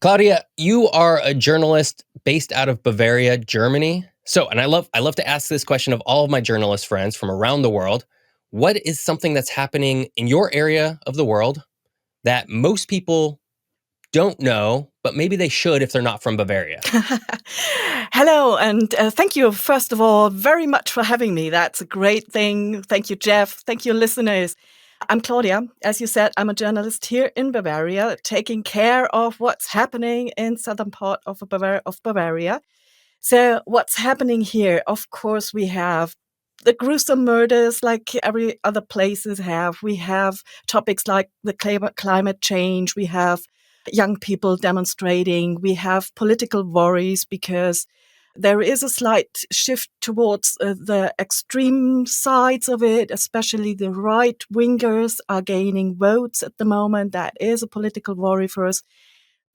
Claudia, you are a journalist based out of Bavaria, Germany. So, and I love to ask this question of all of my journalist friends from around the world. What is something that's happening in your area of the world that most people don't know, but maybe they should if they're not from Bavaria? Hello, and thank you, first of all, very much for having me. That's a great thing. Thank you, Geoff. Thank you, listeners. I'm Claudia. As you said, I'm a journalist here in Bavaria, taking care of what's happening in southern part of Bavaria. So what's happening here? Of course, we have the gruesome murders like every other places have. We have topics like the climate change. We have young people demonstrating. We have political worries because there is a slight shift towards the extreme sides of it, especially the right wingers are gaining votes at the moment. That is a political worry for us.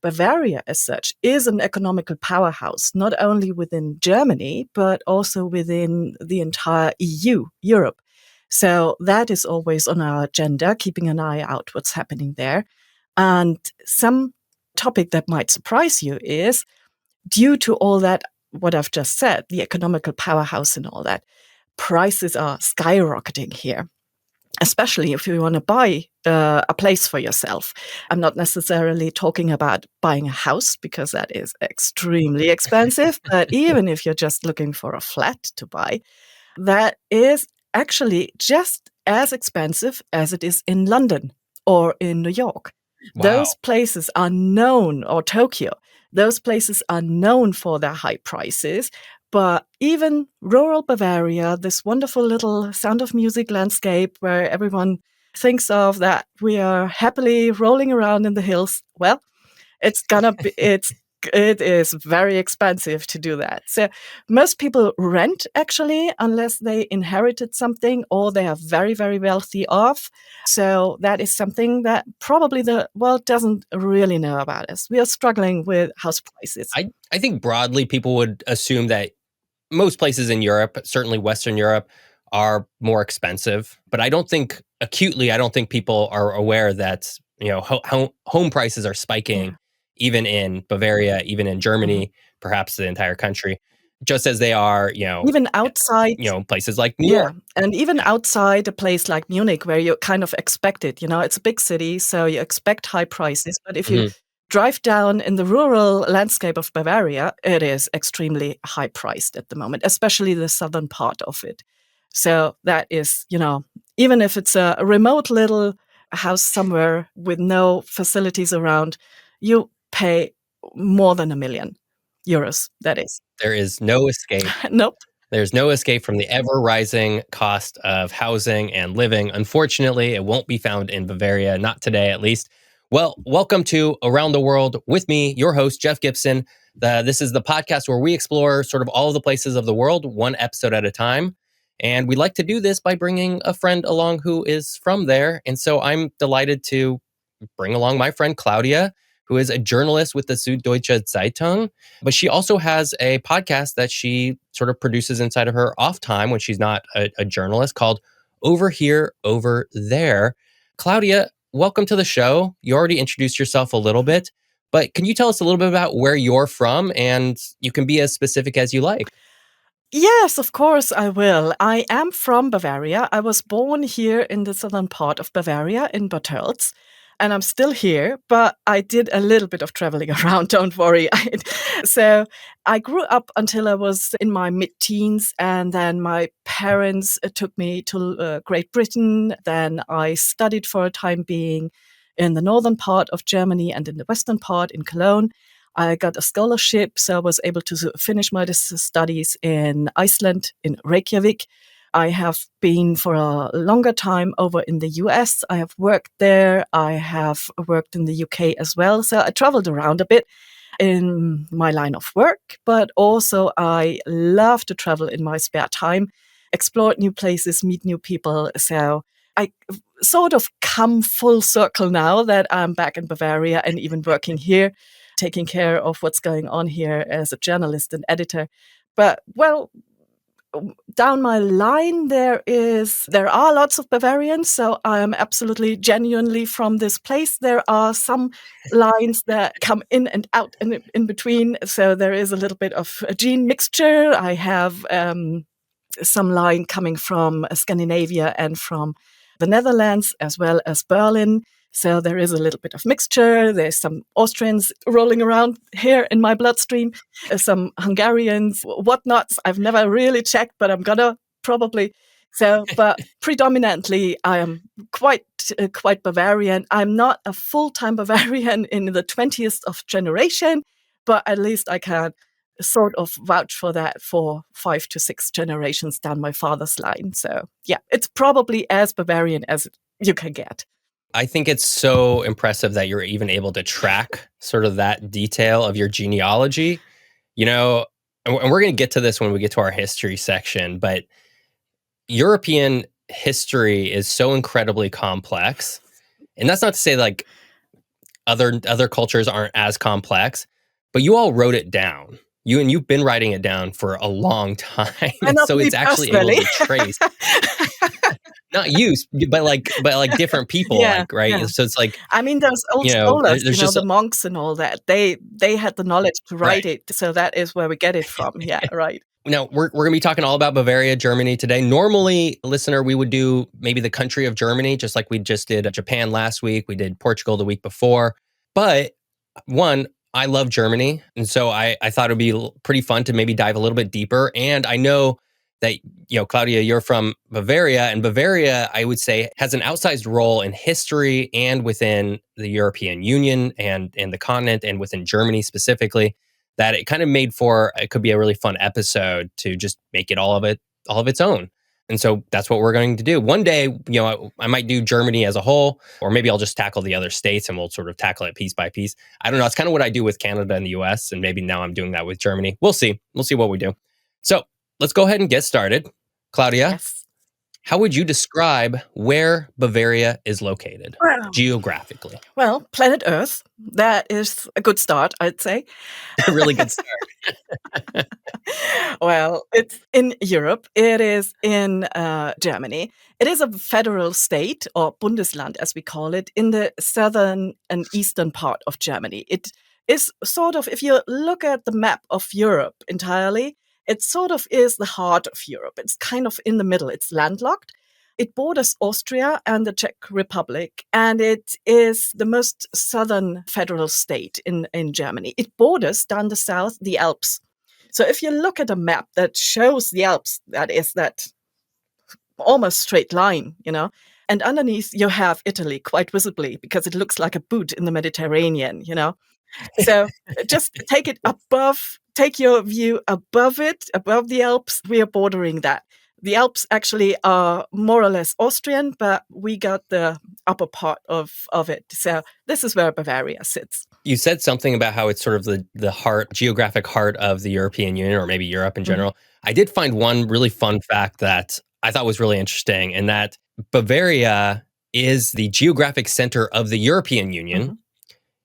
Bavaria, as such, is an economical powerhouse, not only within Germany, but also within the entire EU, Europe. So that is always on our agenda, keeping an eye out what's happening there. And some topic that might surprise you is, due to all that, what I've just said, the economical powerhouse and all that, prices are skyrocketing here. Especially if you want to buy a place for yourself. I'm not necessarily talking about buying a house because that is extremely expensive, but even if you're just looking for a flat to buy, that is actually just as expensive as it is in London or in New York. Wow. Those places are known, or Tokyo, those places are known for their high prices. But even rural Bavaria, this wonderful little Sound of Music landscape where everyone thinks of that we are happily rolling around in the hills, well, it is very expensive to do that. So most people rent actually, unless they inherited something or they are very, very wealthy off. So that is something that probably the world doesn't really know about us. We are struggling with house prices. I think broadly people would assume that most places in Europe, certainly Western Europe, are more expensive. But I don't think people are aware that, home prices are spiking, even in Bavaria, even in Germany, perhaps the entire country, just as they are, even outside, places like New York. And even outside a place like Munich, where you kind of expect it, it's a big city, so you expect high prices. But if you drive down in the rural landscape of Bavaria, it is extremely high priced at the moment, especially the southern part of it. So that is, even if it's a remote little house somewhere with no facilities around, you pay more than €1 million. That is. There is no escape. Nope. There's no escape from the ever-rising cost of housing and living. Unfortunately, it won't be found in Bavaria, not today at least. Well, welcome to Around the World with me, your host, Geoff Gibson. This is the podcast where we explore sort of all of the places of the world, one episode at a time. And we like to do this by bringing a friend along who is from there. And so I'm delighted to bring along my friend Claudia, who is a journalist with the Süddeutsche Zeitung. But she also has a podcast that she sort of produces inside of her off time when she's not a journalist, called Over Here, Over There. Claudia, welcome to the show. You already introduced yourself a little bit, but can you tell us a little bit about where you're from? And you can be as specific as you like. Yes, of course I will. I am from Bavaria. I was born here in the southern part of Bavaria in Bad Tölz, and I'm still here, but I did a little bit of traveling around, don't worry. So I grew up until I was in my mid-teens, and then my parents took me to Great Britain. Then I studied for a time being in the northern part of Germany and in the western part in Cologne. I got a scholarship, so I was able to finish my studies in Iceland, in Reykjavik. I have been for a longer time over in the US. I have worked there. I have worked in the UK as well. So I traveled around a bit in my line of work, but also I love to travel in my spare time, explore new places, meet new people. So I sort of come full circle now that I'm back in Bavaria and even working here, taking care of what's going on here as a journalist and editor. But, well, down my line, there are lots of Bavarians, so I am absolutely genuinely from this place. There are some lines that come in and out and in between, so there is a little bit of a gene mixture. I have some line coming from Scandinavia and from the Netherlands, as well as Berlin. So there is a little bit of mixture. There's some Austrians rolling around here in my bloodstream, some Hungarians, whatnots. I've never really checked, but I'm gonna probably. So, but predominantly, I am quite Bavarian. I'm not a full-time Bavarian in the 20th of generation, but at least I can sort of vouch for that for 5 to 6 generations down my father's line. So, yeah, it's probably as Bavarian as you can get. I think it's so impressive that you're even able to track sort of that detail of your genealogy, and we're going to get to this when we get to our history section, but European history is so incredibly complex. And that's not to say like other cultures aren't as complex, but you all wrote it down. You've been writing it down for a long time. And so it's actually able to trace. Not you, but like different people, right? Yeah. So it's like, I mean, those old scholars, the monks and all that, they had the knowledge to write it. So that is where we get it from. Yeah, right. Now, we're going to be talking all about Bavaria, Germany today. Normally, listener, we would do maybe the country of Germany, just like we just did Japan last week. We did Portugal the week before. But one, I love Germany. And so I thought it would be pretty fun to maybe dive a little bit deeper. And I know that, Claudia, you're from Bavaria, and Bavaria, I would say, has an outsized role in history and within the European Union and the continent and within Germany specifically, that it kind of made for, it could be a really fun episode to just make it all of its own. And so that's what we're going to do. One day, I might do Germany as a whole, or maybe I'll just tackle the other states and we'll sort of tackle it piece by piece. I don't know. It's kind of what I do with Canada and the US, and maybe now I'm doing that with Germany. We'll see. We'll see what we do. So let's go ahead and get started. Claudia, yes. How would you describe where Bavaria is located geographically? Well, planet Earth. That is a good start, I'd say. A really good start. Well, it's in Europe. It is in Germany. It is a federal state, or Bundesland as we call it, in the southern and eastern part of Germany. It is sort of, if you look at the map of Europe entirely, it sort of is the heart of Europe. It's kind of in the middle. It's landlocked. It borders Austria and the Czech Republic, and it is the most southern federal state in Germany. It borders down the south the Alps. So if you look at a map that shows the Alps, that is that almost straight line, and underneath you have Italy quite visibly because it looks like a boot in the Mediterranean, So just take your view above it, above the Alps. We are bordering that. The Alps actually are more or less Austrian, but we got the upper part of it. So this is where Bavaria sits. You said something about how it's sort of the geographic heart of the European Union, or maybe Europe in general. Mm-hmm. I did find one really fun fact that I thought was really interesting, and that Bavaria is the geographic center of the European Union. Mm-hmm.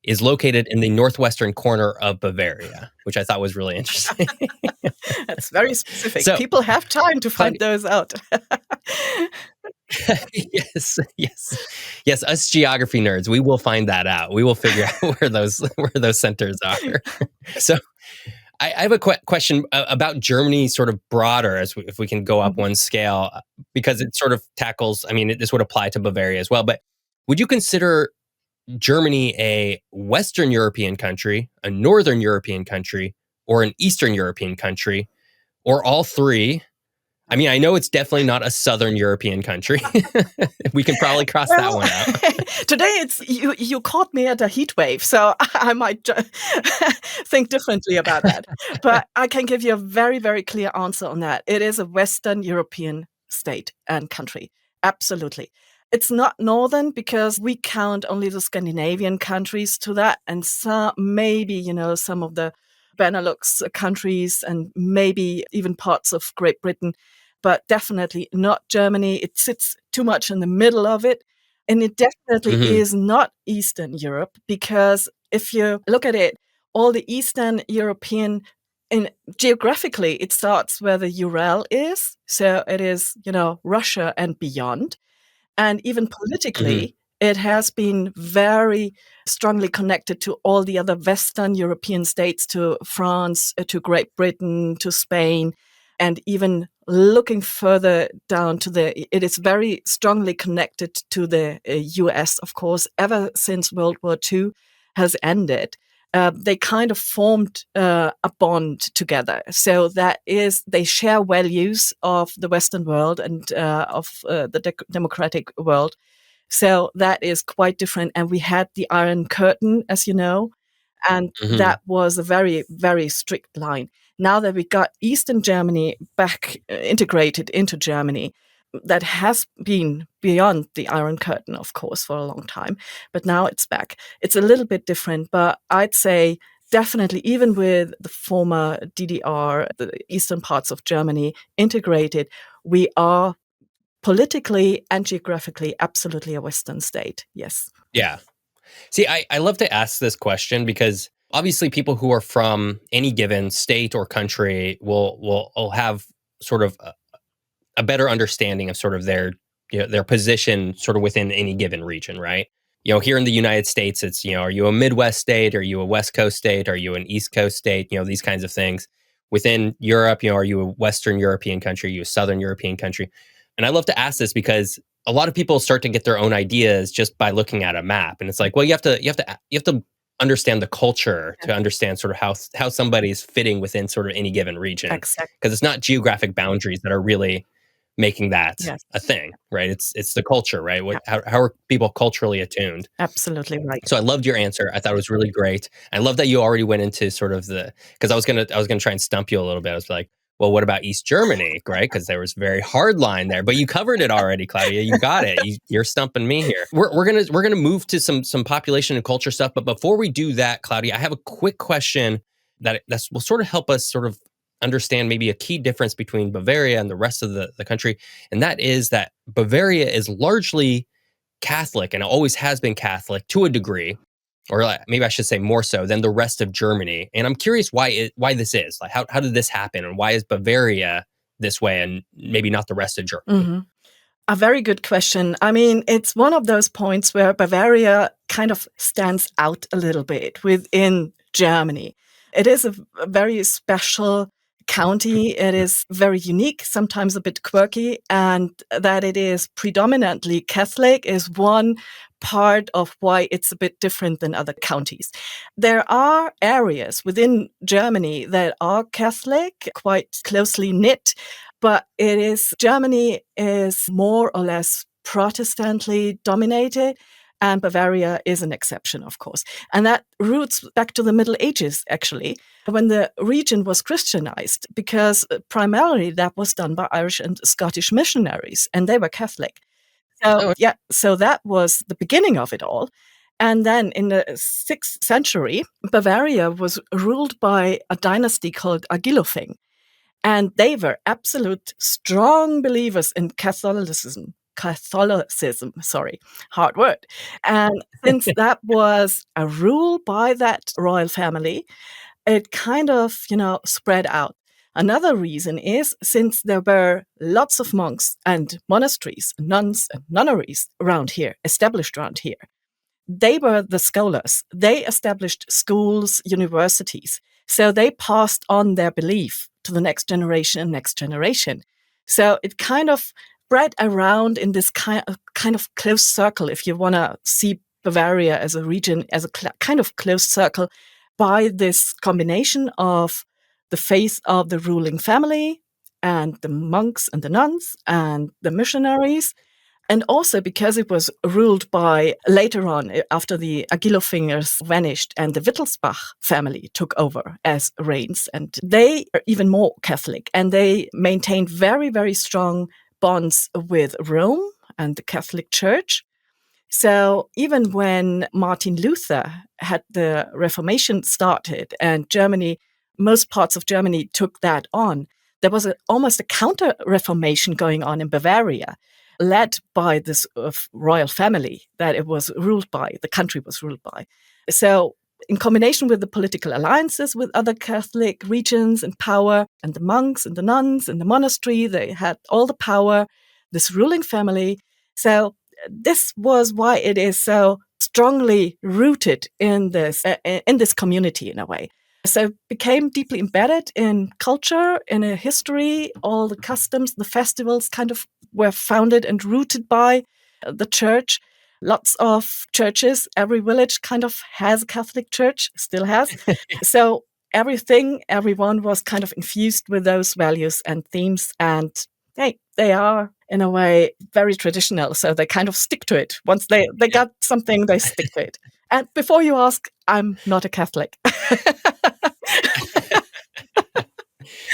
Is located in the northwestern corner of Bavaria, which I thought was really interesting. That's very specific. So, people have time to find those out. Yes. Us geography nerds, we will find that out. We will figure out where those centers are. So, I have a question about Germany, sort of broader, if we can go up one scale, because it sort of tackles. I mean, this would apply to Bavaria as well. But would you consider Germany a Western European country, a Northern European country, or an Eastern European country, or all three? I mean, I know it's definitely not a Southern European country. We can probably cross that one out. Today, it's you caught me at a heat wave, so I might think differently about that. But I can give you a very, very clear answer on that. It is a Western European state and country. Absolutely. It's not northern because we count only the Scandinavian countries to that, and maybe, some of the Benelux countries and maybe even parts of Great Britain, but definitely not Germany. It sits too much in the middle of it. And it definitely is not Eastern Europe, because if you look at it, all the Eastern European Geographically, it starts where the Ural is. So it is, Russia and beyond. And even Hmm. politically, it has been very strongly connected to all the other Western European states, to France, to Great Britain, to Spain, and even looking further down it is very strongly connected to the US, of course, ever since World War II has ended. They kind of formed a bond together. So they share values of the Western world and of the democratic world. So that is quite different. And we had the Iron Curtain, as you know, and Hmm. that was a very, very strict line. Now that we got Eastern Germany back integrated into Germany, that has been beyond the Iron Curtain, of course, for a long time, but now it's back. It's a little bit different, but I'd say definitely, even with the former DDR, the eastern parts of Germany integrated, we are politically and geographically absolutely a Western state. Yes. Yeah. See, I love to ask this question because obviously people who are from any given state or country will have sort of a better understanding of sort of their position sort of within any given region, right? Here in the United States, it's, are you a Midwest state? Are you a West Coast state? Are you an East Coast state? These kinds of things. Within Europe, are you a Western European country? Are you a Southern European country? And I love to ask this because a lot of people start to get their own ideas just by looking at a map, and it's like, well, you have to understand the culture Yeah. to understand sort of how somebody's fitting within sort of any given region, Exactly. because it's not geographic boundaries that are really making that Yes. a thing, right? It's the culture, right? Yeah. How are people culturally attuned? Absolutely right. So I loved your answer. I thought it was really great. I love that you already went into sort of because I was gonna try and stump you a little bit. I was like, well, what about East Germany, right? Because there was very hard line there, but you covered it already, Claudia. You got it. You're stumping me here. We're gonna move to some population and culture stuff, but before we do that, Claudia, I have a quick question that will sort of help us sort of understand maybe a key difference between Bavaria and the rest of the country, and that is that Bavaria is largely Catholic and always has been Catholic to a degree, or maybe I should say more so than the rest of Germany. And I'm curious why this is. Like, how did this happen, and why is Bavaria this way, and maybe not the rest of Germany? Mhm. A very good question. I mean, it's one of those points where Bavaria kind of stands out a little bit within Germany. It is a very special county. It is very unique, sometimes a bit quirky, and that it is predominantly Catholic is one part of why it's a bit different than other counties. There are areas within Germany that are Catholic, quite closely knit, but Germany is more or less Protestantly dominated, and Bavaria is an exception, of course. And that roots back to the Middle Ages, actually, when the region was Christianized, because primarily that was done by Irish and Scottish missionaries, and they were Catholic. So, Oh, yeah, so that was the beginning of it all. And then in the 6th century, Bavaria was ruled by a dynasty called Agilolfing. And they were absolute strong believers in Catholicism. Catholicism, sorry, hard word. And since that was a rule by that royal family, it kind of, spread out. Another reason is since there were lots of monks and monasteries, nuns and nunneries around here, established around here, they were the scholars. They established schools, universities. So they passed on their belief to the next generation and next generation. So it kind of spread around in this kind of close circle, if you want to see Bavaria as a region, as a kind of close circle, by this combination of the faith of the ruling family and the monks and the nuns and the missionaries, and also because it was ruled by, later on, after the Agilolfingers vanished and the Wittelsbach family took over as reigns. And they are even more Catholic, and they maintained very, very strong bonds with Rome and the Catholic Church. So even when Martin Luther had the Reformation started and most parts of Germany took that on, there was almost a counter-reformation going on in Bavaria, led by this royal family that it was ruled by, the country was ruled by. So in combination with the political alliances with other Catholic regions in power, and the monks and the nuns in the monastery, they had all the power, this ruling family. So this was why it is so strongly rooted in this community in a way. So it became deeply embedded in culture, in a history. All the customs, the festivals kind of were founded and rooted by the church. Lots of churches, every village kind of has a Catholic church, still has. So everyone was kind of infused with those values and themes. And hey, they are, in a way, very traditional. So they kind of stick to it. Once they got something, they stick to it. And before you ask, I'm not a Catholic.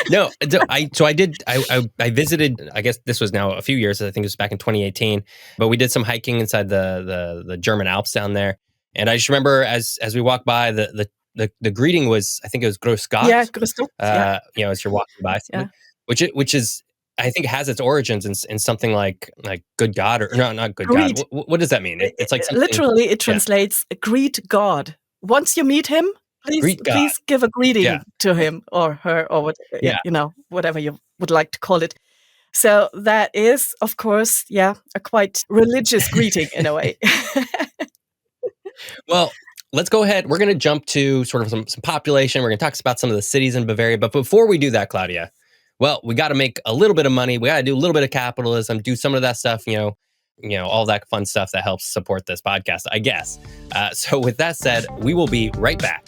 No, I visited, I guess this was now a few years, I think it was back in 2018, but we did some hiking inside the German Alps down there. And I just remember as we walked by, the greeting was, I think it was Grüß Gott. Yeah, Grüß Gott. As you're walking by, which is, I think has its origins in something like good God, or no, not good Greet. God. What does that mean? It's like something, literally it translates greet God. Once you meet him, please give a greeting to him or her or whatever you would like to call it. So that is, of course, a quite religious greeting in a way. Well, let's go ahead. We're going to jump to sort of some population. We're going to talk about some of the cities in Bavaria. But before we do that, Claudia, well, we got to make a little bit of money. We got to do a little bit of capitalism, do some of that stuff, all that fun stuff that helps support this podcast, I guess. So with that said, we will be right back.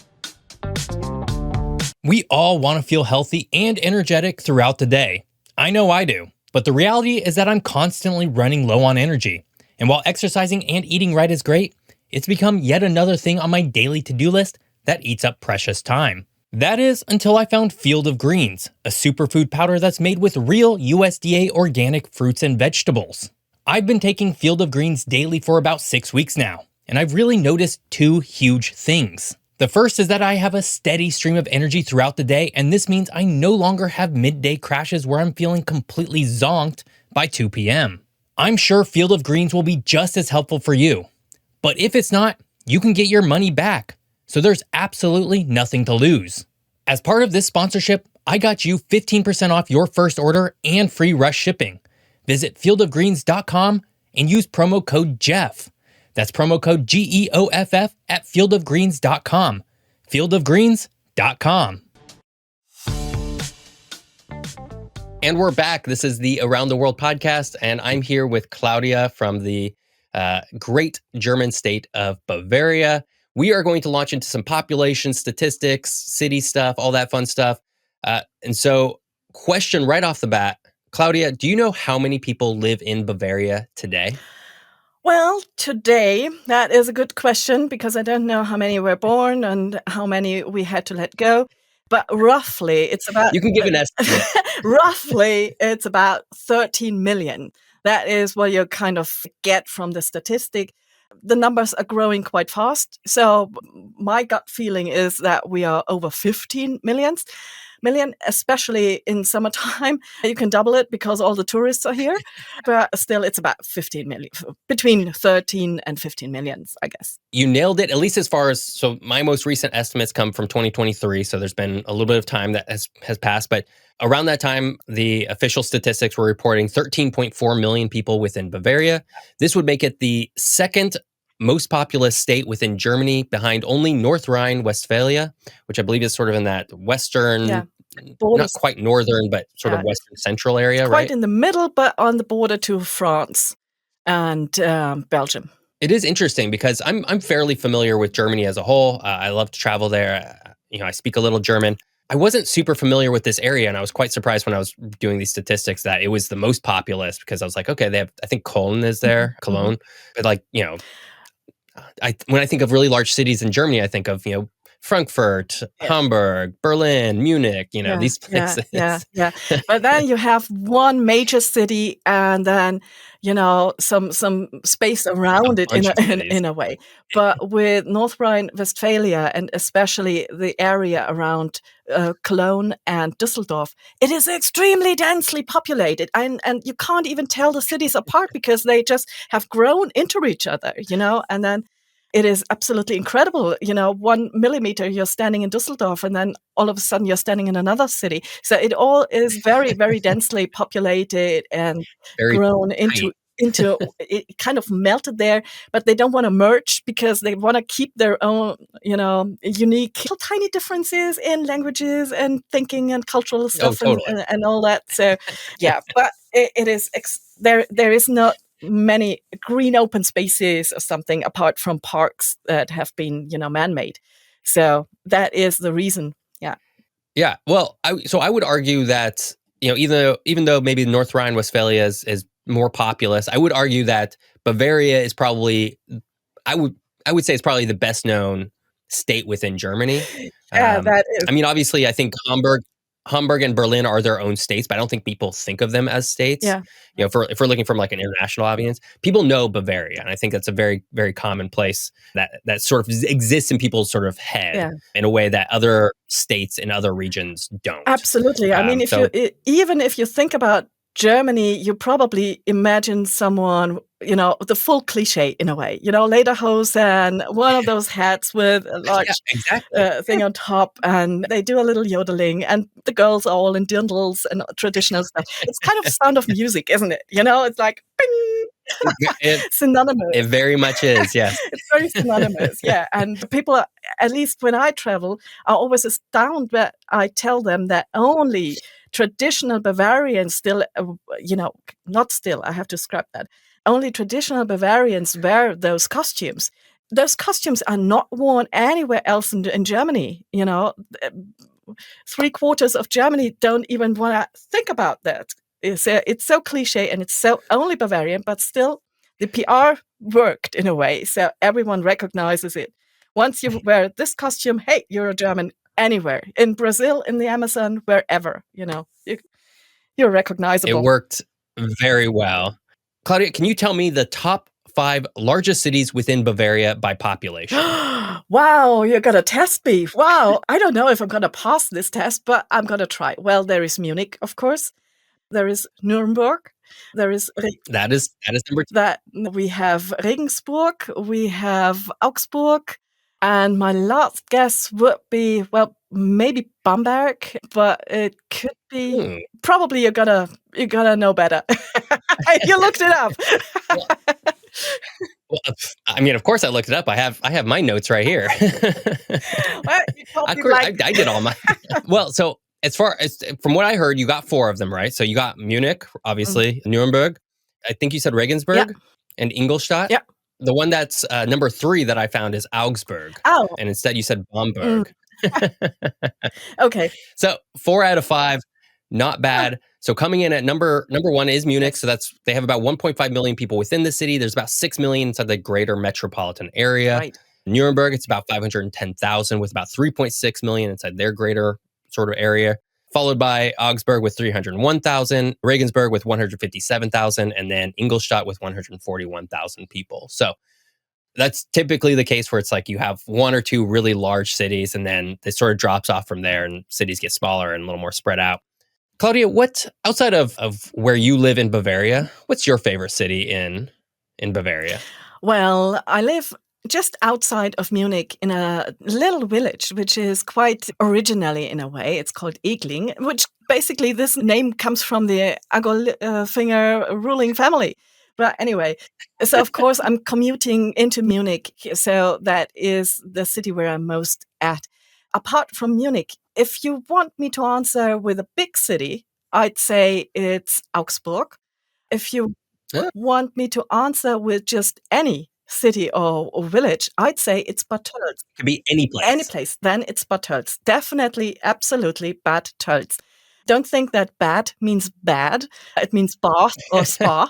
We all want to feel healthy and energetic throughout the day. I know I do. But the reality is that I'm constantly running low on energy. And while exercising and eating right is great, it's become yet another thing on my daily to-do list that eats up precious time. That is until I found Field of Greens, a superfood powder that's made with real USDA organic fruits and vegetables. I've been taking Field of Greens daily for about 6 weeks now, and I've really noticed two huge things. The first is that I have a steady stream of energy throughout the day, and this means I no longer have midday crashes where I'm feeling completely zonked by 2 p.m. I'm sure Field of Greens will be just as helpful for you. But if it's not, you can get your money back. So there's absolutely nothing to lose. As part of this sponsorship, I got you 15% off your first order and free rush shipping. Visit fieldofgreens.com and use promo code Geoff. That's promo code GEOFF at fieldofgreens.com. Fieldofgreens.com. And we're back. This is the Around the World podcast, and I'm here with Claudia from the great German state of Bavaria. We are going to launch into some population statistics, city stuff, all that fun stuff. And so, question right off the bat, Claudia, do you know how many people live in Bavaria today? Well, today, that is a good question because I don't know how many were born and how many we had to let go. But roughly, it's about... You can give an estimate. Roughly, it's about 13 million. That is what you kind of get from the statistic. The numbers are growing quite fast. So my gut feeling is that we are over 15 million, especially in summertime. You can double it because all the tourists are here. But still, it's about 15 million, between 13 and 15 millions, I guess. You nailed it, at least as far as, so my most recent estimates come from 2023. So there's been a little bit of time that has passed. But around that time, the official statistics were reporting 13.4 million people within Bavaria. This would make it the second most populous state within Germany, behind only North Rhine-Westphalia, which I believe is sort of in that western, not quite northern, but sort of western central area, it's right? Quite in the middle, but on the border to France and Belgium. It is interesting because I'm fairly familiar with Germany as a whole. I love to travel there. I speak a little German. I wasn't super familiar with this area, and I was quite surprised when I was doing these statistics that it was the most populous, because I was like, okay, they have, I think Cologne is there, Cologne, but like, when I think of really large cities in Germany, I think of, Frankfurt, Hamburg, Berlin, Munich, these places. Yeah. But then you have one major city and then, some space around it in a way. But with North Rhine-Westphalia, and especially the area around Cologne and Düsseldorf, it is extremely densely populated. And you can't even tell the cities apart because they just have grown into each other, and then It is absolutely incredible. 1 millimeter, you're standing in Düsseldorf, and then all of a sudden you're standing in another city. So it all is very, very densely populated and Very grown tight. into it kind of melted there, but they don't want to merge because they want to keep their own, unique little tiny differences in languages and thinking and cultural Oh, stuff totally. and all that. So yeah, but it is there is not many green open spaces or something apart from parks that have been, man-made. So that is the reason. Yeah. Yeah. Well, I would argue that, even though maybe North Rhine-Westphalia is more populous, I would argue that Bavaria is probably, I would I would say it's probably the best known state within Germany. Yeah, that is. I mean, obviously, I think Hamburg and Berlin are their own states, but I don't think people think of them as states. Yeah. If we're looking from like an international audience, people know Bavaria, and I think that's a very, very common place that sort of exists in people's sort of head Yeah. in a way that other states in other regions don't. Absolutely. I mean, even if you think about Germany, you probably imagine someone, the full cliche in a way, lederhosen, one of those hats with a large Yeah, exactly. thing on top, and they do a little yodeling, and the girls are all in dirndls and traditional stuff. It's kind of Sound of Music, isn't it? It's like, bing! Synonymous. It very much is, yes. It's very synonymous, yeah. And people, at least when I travel, are always astounded that I tell them that only traditional Bavarians still, not still, I have to scrap that. Only traditional Bavarians wear those costumes. Those costumes are not worn anywhere else in Germany. 3/4 of Germany don't even want to think about that. It's so cliche and it's so only Bavarian, but still the PR worked in a way. So everyone recognizes it. Once you wear this costume, hey, you're a German anywhere. In Brazil, in the Amazon, wherever, you're recognizable. It worked very well. Claudia, can you tell me the top 5 largest cities within Bavaria by population? Wow, you're going to test me. Wow. I don't know if I'm going to pass this test, but I'm going to try. Well, there is Munich, of course. There is Nuremberg. There is That is number 2. that we have Regensburg, we have Augsburg, and my last guess would be, well, maybe Bamberg, but it could be probably you're gonna know better. You looked it up. Well, I mean, of course I looked it up. I have my notes right here. Well, you probably I did all my well, so as far as from what I heard, you got 4 of them, right? So you got Munich, obviously, Nuremberg. I think you said Regensburg and Ingolstadt. Yeah. The one that's number 3 that I found is Augsburg. Oh. And instead you said Bamberg. Okay. So 4 out of 5, not bad. So coming in at number 1 is Munich. So they have about 1.5 million people within the city. There's about 6 million inside the greater metropolitan area. Right. Nuremberg, it's about 510,000 with about 3.6 million inside their greater sort of area. Followed by Augsburg with 301,000, Regensburg with 157,000, and then Ingolstadt with 141,000 people. So that's typically the case where it's like you have 1 or 2 really large cities, and then it sort of drops off from there, and cities get smaller and a little more spread out. Claudia, what outside of where you live in Bavaria, what's your favorite city in Bavaria? Well, I live just outside of Munich in a little village, which is quite originally in a way. It's called Egling, which basically this name comes from the Agolfinger ruling family. But anyway, so of course I'm commuting into Munich. So that is the city where I'm most at. Apart from Munich, if you want me to answer with a big city, I'd say it's Augsburg. If you want me to answer with just any city or village, I'd say it's Bad Tölz. It could be any place. Any place, then it's Bad Tölz. Definitely, absolutely Bad Tölz. Don't think that bad means bad. It means bath or spa.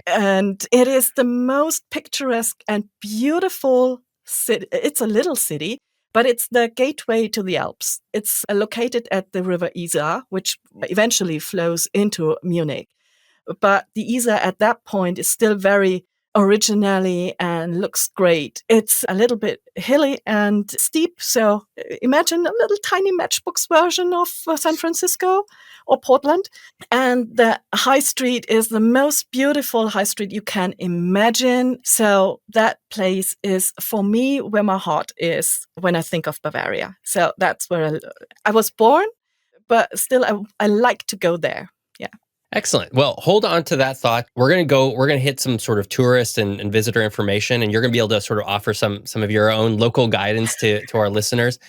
And it is the most picturesque and beautiful city. It's a little city, but it's the gateway to the Alps. It's located at the river Isar, which eventually flows into Munich. But the Isar at that point is still very originally and looks great. It's a little bit hilly and steep, so imagine a little tiny matchbox version of San Francisco or Portland. And the high street is the most beautiful high street you can imagine. So that place is, for me, where my heart is when I think of Bavaria. So that's where I was born, but still I like to go there. Yeah. Excellent. Well, hold on to that thought. We're going to hit some sort of tourist and visitor information, and you're going to be able to sort of offer some of your own local guidance to our listeners.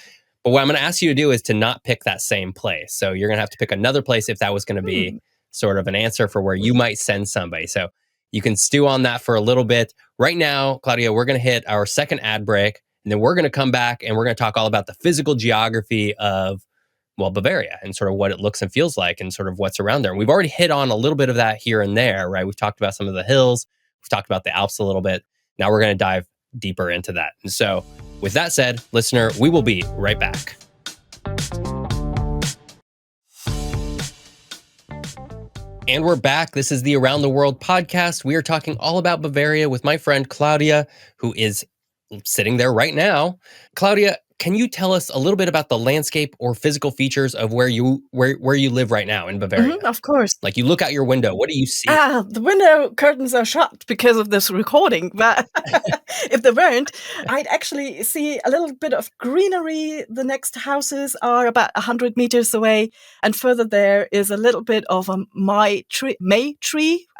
But what I'm going to ask you to do is to not pick that same place. So you're going to have to pick another place if that was going to be sort of an answer for where you might send somebody. So you can stew on that for a little bit. Right now, Claudia, we're going to hit our second ad break, and then we're going to come back and we're going to talk all about the physical geography of Bavaria and sort of what it looks and feels like and sort of what's around there. And we've already hit on a little bit of that here and there, right? We've talked about some of the hills. We've talked about the Alps a little bit. Now we're going to dive deeper into that. And so with that said, listener, we will be right back. And we're back. This is the Around the World podcast. We are talking all about Bavaria with my friend Claudia, who is sitting there right now. Claudia, can you tell us a little bit about the landscape or physical features of where you live right now in Bavaria? Of course. Like you look out your window, what do you see? The window curtains are shut because of this recording. But if they weren't, I'd actually see a little bit of greenery. The next houses are about 100 meters away. And further there is a little bit of a May tree,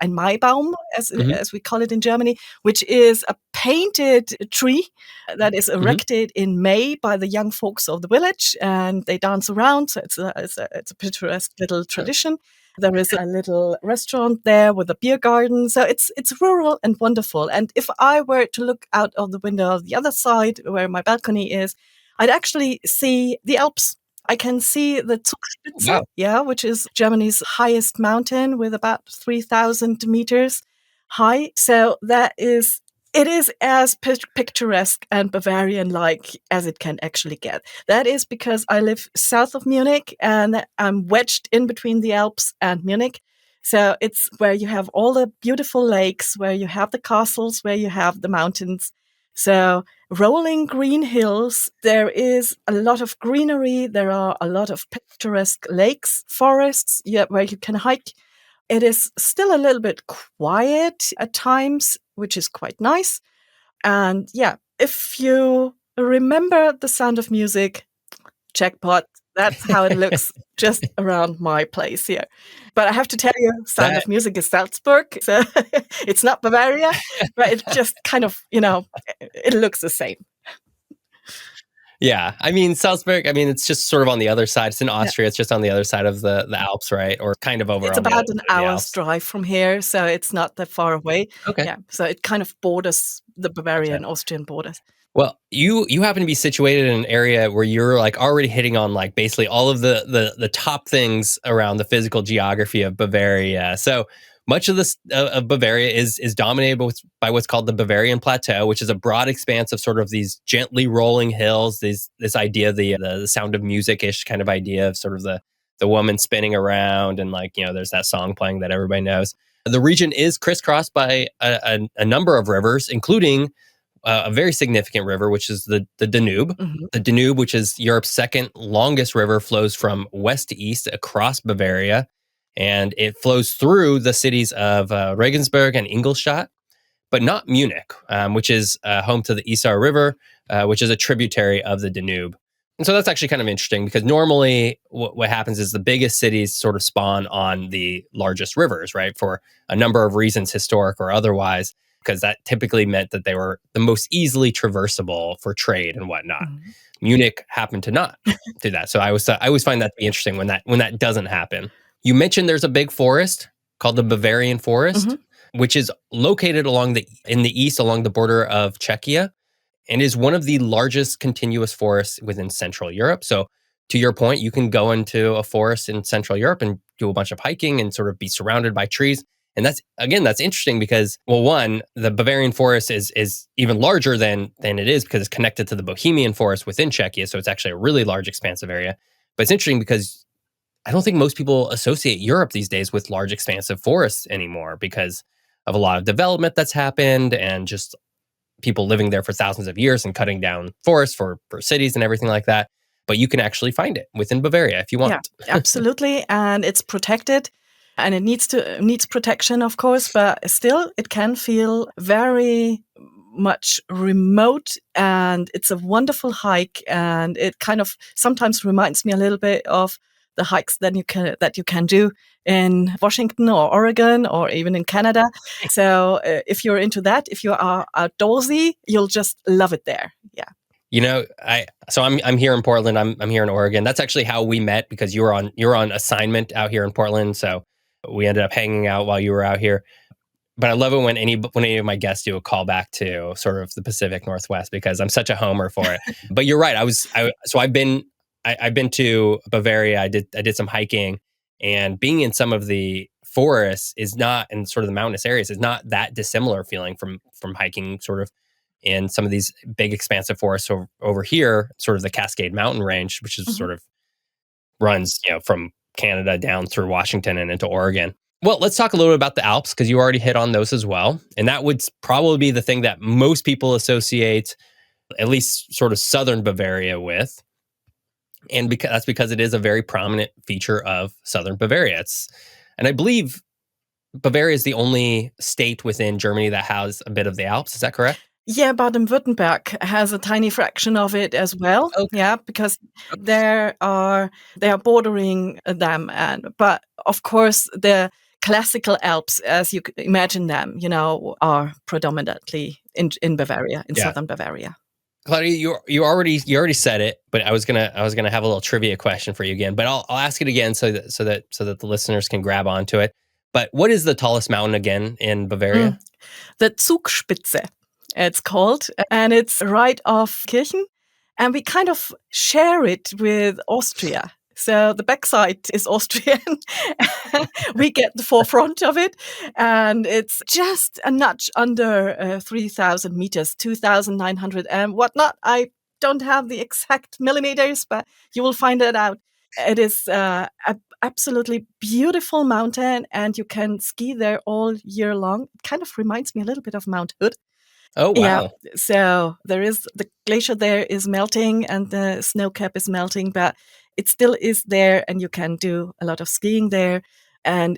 ein Maibaum, as we call it in Germany, which is a painted tree that is erected in May by the young folks of the village, and they dance around. So it's a picturesque little tradition. There is a little restaurant there with a beer garden. So it's rural and wonderful. And if I were to look out of the window of the other side where my balcony is, I'd actually see the Alps. I can see the Zugspitze, which is Germany's highest mountain with about 3,000 meters high. So it is as picturesque and Bavarian-like as it can actually get. That is because I live south of Munich and I'm wedged in between the Alps and Munich. So it's where you have all the beautiful lakes, where you have the castles, where you have the mountains. So rolling green hills, there is a lot of greenery. There are a lot of picturesque lakes, forests, where you can hike. It is still a little bit quiet at times, which is quite nice. And if you remember The Sound of Music, jackpot, that's how it looks just around my place here. But I have to tell you, Sound of Music is Salzburg. So it's not Bavaria, but it just kind of, it looks the same. Yeah. I mean, Salzburg, it's just sort of on the other side. It's in Austria. It's just on the other side of the Alps, right? Or kind of over It's about an hour's drive from here, so it's not that far away. Okay. Yeah. So it kind of borders the Bavarian Austrian borders. Well, you happen to be situated in an area where you're like already hitting on like basically all of the top things around the physical geography of Bavaria. So much of this of Bavaria is dominated by what's called the Bavarian Plateau, which is a broad expanse of sort of these gently rolling hills. This idea, the Sound of Music-ish kind of idea of sort of the woman spinning around and like there's that song playing that everybody knows. The region is crisscrossed by a number of rivers, including a very significant river, which is the Danube. Mm-hmm. The Danube, which is Europe's second longest river, flows from west to east across Bavaria. And it flows through the cities of Regensburg and Ingolstadt, but not Munich, which is home to the Isar River, which is a tributary of the Danube. And so that's actually kind of interesting because normally what happens is the biggest cities sort of spawn on the largest rivers, right? For a number of reasons, historic or otherwise, because that typically meant that they were the most easily traversable for trade and whatnot. Mm-hmm. Munich happened to not do that. So I always find that to be interesting when that doesn't happen. You mentioned there's a big forest called the Bavarian Forest, which is located in the east along the border of Czechia and is one of the largest continuous forests within Central Europe. So to your point, you can go into a forest in Central Europe and do a bunch of hiking and sort of be surrounded by trees. And that's interesting because, well, one, the Bavarian Forest is even larger than it is because it's connected to the Bohemian Forest within Czechia. So it's actually a really large expansive area. But it's interesting because I don't think most people associate Europe these days with large expansive forests anymore because of a lot of development that's happened and just people living there for thousands of years and cutting down forests for cities and everything like that. But you can actually find it within Bavaria if you Yeah, want. absolutely. And it's protected and it needs protection, of course, but still it can feel very much remote, and it's a wonderful hike, and it kind of sometimes reminds me a little bit of the hikes that you can do in Washington or Oregon or even in Canada. So if you're into that, if you are outdoorsy, you'll just love it there. Yeah. I'm here in Portland. I'm here in Oregon. That's actually how we met, because you were on assignment out here in Portland. So we ended up hanging out while you were out here. But I love it when any of my guests do a callback to sort of the Pacific Northwest, because I'm such a homer for it. But you're right. I've been to Bavaria. I did some hiking, and being in some of the forests is not, and sort of the mountainous areas is not that dissimilar feeling from hiking sort of in some of these big expansive forests over here, sort of the Cascade Mountain Range, which is sort of runs, from Canada down through Washington and into Oregon. Well, let's talk a little bit about the Alps, because you already hit on those as well. And that would probably be the thing that most people associate at least sort of southern Bavaria with. And that's because it is a very prominent feature of southern Bavaria. And I believe Bavaria is the only state within Germany that has a bit of the Alps. Is that correct? Yeah, Baden-Württemberg has a tiny fraction of it as well. Okay. Yeah, because they are bordering them, but of course the classical Alps, as you could imagine them, are predominantly in Bavaria, in southern Bavaria. Claudia, you already said it, but I was gonna have a little trivia question for you again, but I'll ask it again so that the listeners can grab onto it. But what is the tallest mountain again in Bavaria? The Zugspitze, it's called, and it's right off Kirchen, and we kind of share it with Austria. So the backside is Austrian. We get the forefront of it, and it's just a notch under 3,000 meters, 2,900 and whatnot. I don't have the exact millimeters, but you will find it out. It is a absolutely beautiful mountain, and you can ski there all year long. It kind of reminds me a little bit of Mount Hood. Oh, wow. Yeah, so the glacier there is melting and the snow cap is melting, but it still is there, and you can do a lot of skiing there. And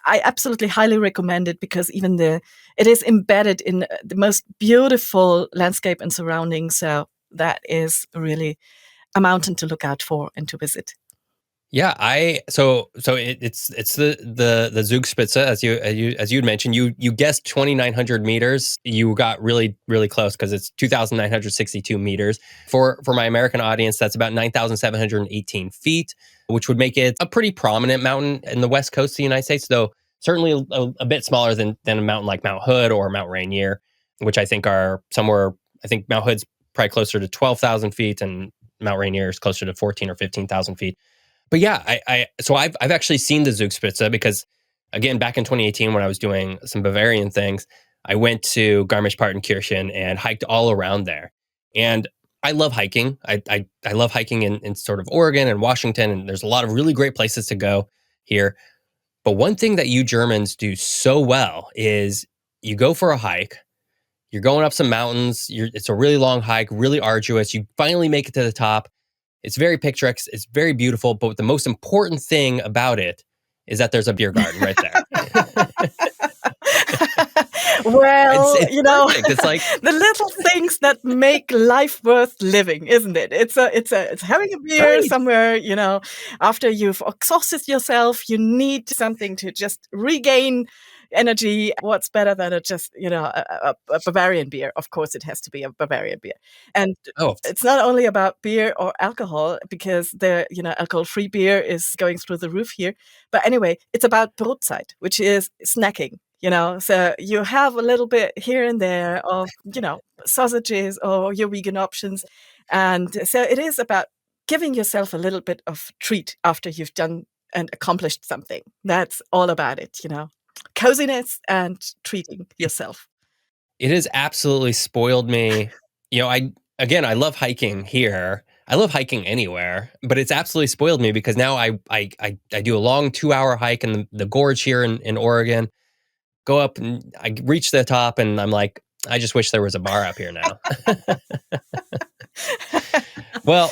I absolutely highly recommend it, because it is embedded in the most beautiful landscape and surroundings. So that is really a mountain to look out for and to visit. Yeah, it's the Zugspitze, as you had mentioned. You guessed 2,900 meters. You got really really close, because it's 2,962 meters. For my American audience, that's about 9,718 feet, which would make it a pretty prominent mountain in the west coast of the United States. Though certainly a bit smaller than a mountain like Mount Hood or Mount Rainier, which I think are somewhere. I think Mount Hood's probably closer to 12,000 feet, and Mount Rainier is closer to 14 or 15,000 feet. But yeah, I've actually seen the Zugspitze, because again, back in 2018, when I was doing some Bavarian things, I went to Garmisch-Partenkirchen and hiked all around there. And I love hiking. I love hiking in sort of Oregon and Washington, and there's a lot of really great places to go here. But one thing that you Germans do so well is you go for a hike, you're going up some mountains, it's a really long hike, really arduous, you finally make it to the top. It's very picturesque. It's very beautiful. But the most important thing about it is that there's a beer garden right there. Well, it's It's like the little things that make life worth living, isn't it? It's having a beer somewhere, after you've exhausted yourself, you need something to just regain energy. What's better than a Bavarian beer? Of course, it has to be a Bavarian beer. And it's not only about beer or alcohol, because alcohol-free beer is going through the roof here. But anyway, it's about Brotzeit, which is snacking. So you have a little bit here and there of, sausages or your vegan options. And so it is about giving yourself a little bit of treat after you've done and accomplished something. That's all about it, coziness and treating yourself. It has absolutely spoiled me. I love hiking here. I love hiking anywhere, but it's absolutely spoiled me, because now I do a long 2-hour hike in the gorge here in Oregon. go up and I reach the top and I'm like, I just wish there was a bar up here now. Well,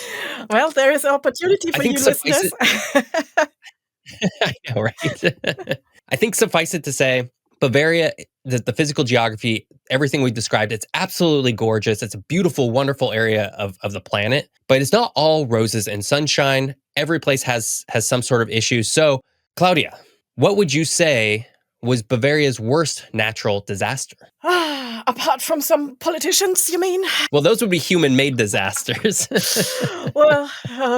Well, there is opportunity I for think you suffice listeners. it. I know, right? I think suffice it to say, Bavaria, the physical geography, everything we described, it's absolutely gorgeous. It's a beautiful, wonderful area of the planet, but it's not all roses and sunshine. Every place has some sort of issue. So, Claudia, what would you say was Bavaria's worst natural disaster? Apart from some politicians, you mean? Well, those would be human-made disasters. Well,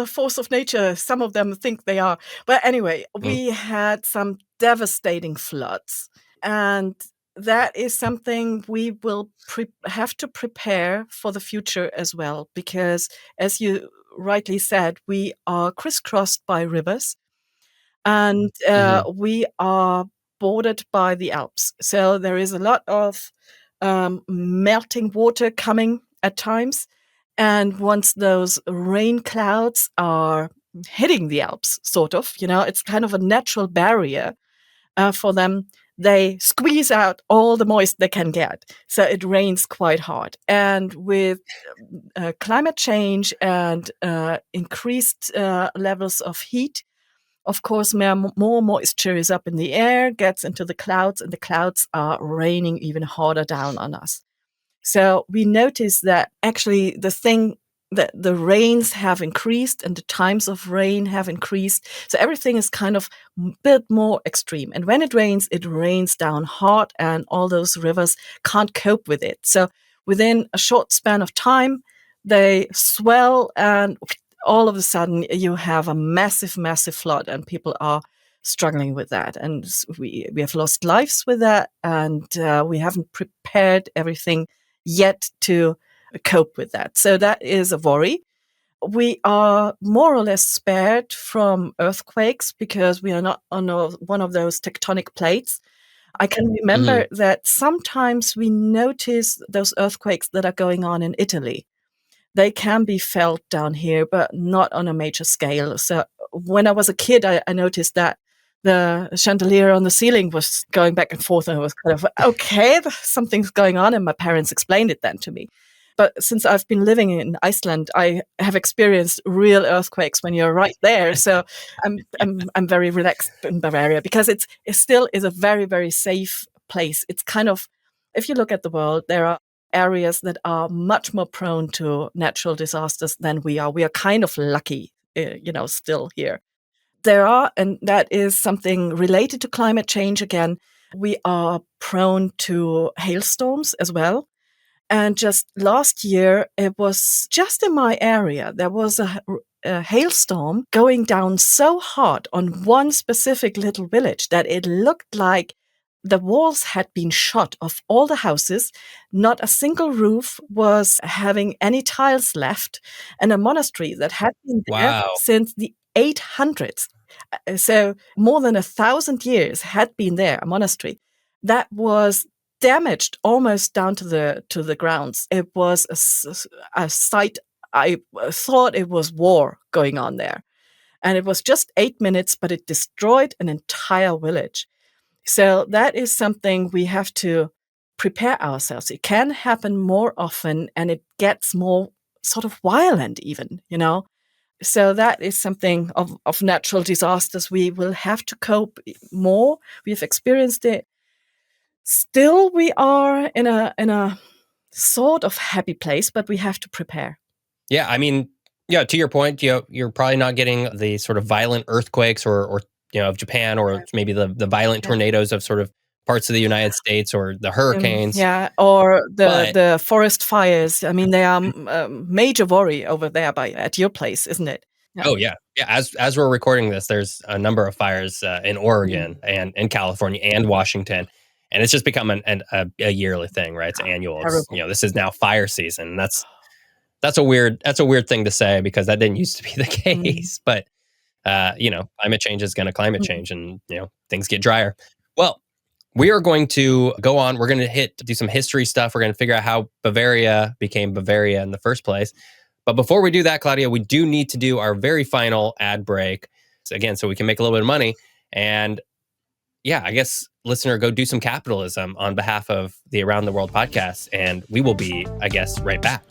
force of nature, some of them think they are. But anyway, Mm, we had some devastating floods. And that is something we will have to prepare for the future as well. Because as you rightly said, we are crisscrossed by rivers and mhm. we are bordered by the Alps. So there is a lot of melting water coming at times. And once those rain clouds are hitting the Alps, sort of, it's kind of a natural barrier for them. They squeeze out all the moist they can get. So it rains quite hard. And with climate change and increased levels of heat, of course, more moisture is up in the air, gets into the clouds, and the clouds are raining even harder down on us. So we notice that actually the thing that the rains have increased and the times of rain have increased. So everything is kind of a bit more extreme. And when it rains down hard and all those rivers can't cope with it. So within a short span of time, they swell and all of a sudden you have a massive, massive flood and people are struggling with that. And we have lost lives with that. And we haven't prepared everything yet to cope with that. So that is a worry. We are more or less spared from earthquakes because we are not on one of those tectonic plates. I can remember Mhm. that sometimes we notice those earthquakes that are going on in Italy. They can be felt down here, but not on a major scale. So when I was a kid, I noticed that the chandelier on the ceiling was going back and forth, and I was kind of, okay, something's going on, and my parents explained it then to me. But since I've been living in Iceland, I have experienced real earthquakes when you're right there. So I'm very relaxed in Bavaria because it still is a very, very safe place. It's kind of, if you look at the world, there are areas that are much more prone to natural disasters than we are. We are kind of lucky, still here. There are, and that is something related to climate change again. We are prone to hailstorms as well. And just last year, it was just in my area, there was a hailstorm going down so hard on one specific little village that it looked like the walls had been shot off all the houses. Not a single roof was having any tiles left. And a monastery that had been there Wow. since the 800s. So more than 1,000 years had been there, a monastery that was damaged almost down to the grounds. It was a site. I thought it was war going on there, and it was just 8 minutes, but it destroyed an entire village. So that is something we have to prepare ourselves. It can happen more often, and it gets more sort of violent, even. So that is something of natural disasters we will have to cope more. We've experienced it. Still, we are in a sort of happy place, but we have to prepare. Yeah, I mean, yeah, to your point, you're probably not getting the sort of violent earthquakes or of Japan or maybe the violent Yeah. tornadoes of sort of parts of the United States or the hurricanes. Yeah, or the But the forest fires. I mean, they are major worry over there at your place, isn't it? Yeah. oh yeah, yeah. As we're recording this, there's a number of fires in Oregon Mm. and in California and Washington, and it's just become a yearly thing, right? It's annual. It's Terrible. this is now fire season. And that's a weird thing to say because that didn't used to be the Mm. case, but climate change is going to climate Mm. change and, things get drier. Well, we are going to go on. We're going to do some history stuff. We're going to figure out how Bavaria became Bavaria in the first place. But before we do that, Claudia, we do need to do our very final ad break. So again, so we can make a little bit of money. And yeah, I guess, listener, go do some capitalism on behalf of the Around the World podcast, and we will be, I guess, right back.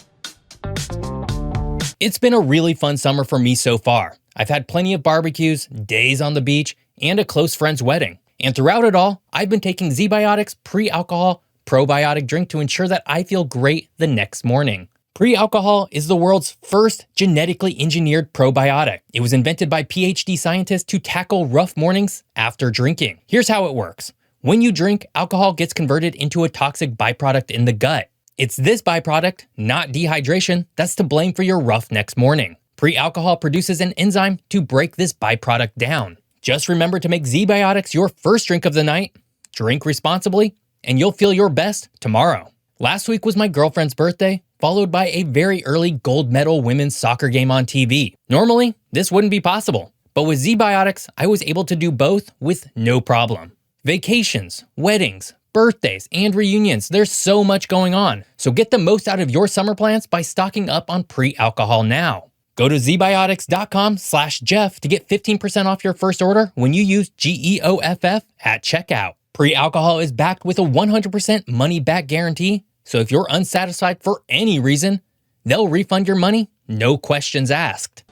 It's been a really fun summer for me so far. I've had plenty of barbecues, days on the beach, and a close friend's wedding. And throughout it all, I've been taking ZBiotics pre-alcohol probiotic drink to ensure that I feel great the next morning. Pre-alcohol is the world's first genetically engineered probiotic. It was invented by PhD scientists to tackle rough mornings after drinking. Here's how it works. When you drink, alcohol gets converted into a toxic byproduct in the gut. It's this byproduct, not dehydration, that's to blame for your rough next morning. Pre-alcohol produces an enzyme to break this byproduct down. Just remember to make ZBiotics your first drink of the night, drink responsibly, and you'll feel your best tomorrow. Last week was my girlfriend's birthday, followed by a very early gold medal women's soccer game on TV. Normally, this wouldn't be possible, but with ZBiotics, I was able to do both with no problem. Vacations, weddings, birthdays, and reunions, there's so much going on. So get the most out of your summer plans by stocking up on pre-alcohol now. Go to zbiotics.com/Geoff to get 15% off your first order when you use GEOFF at checkout. Pre-alcohol is backed with a 100% money-back guarantee, so if you're unsatisfied for any reason, they'll refund your money, no questions asked.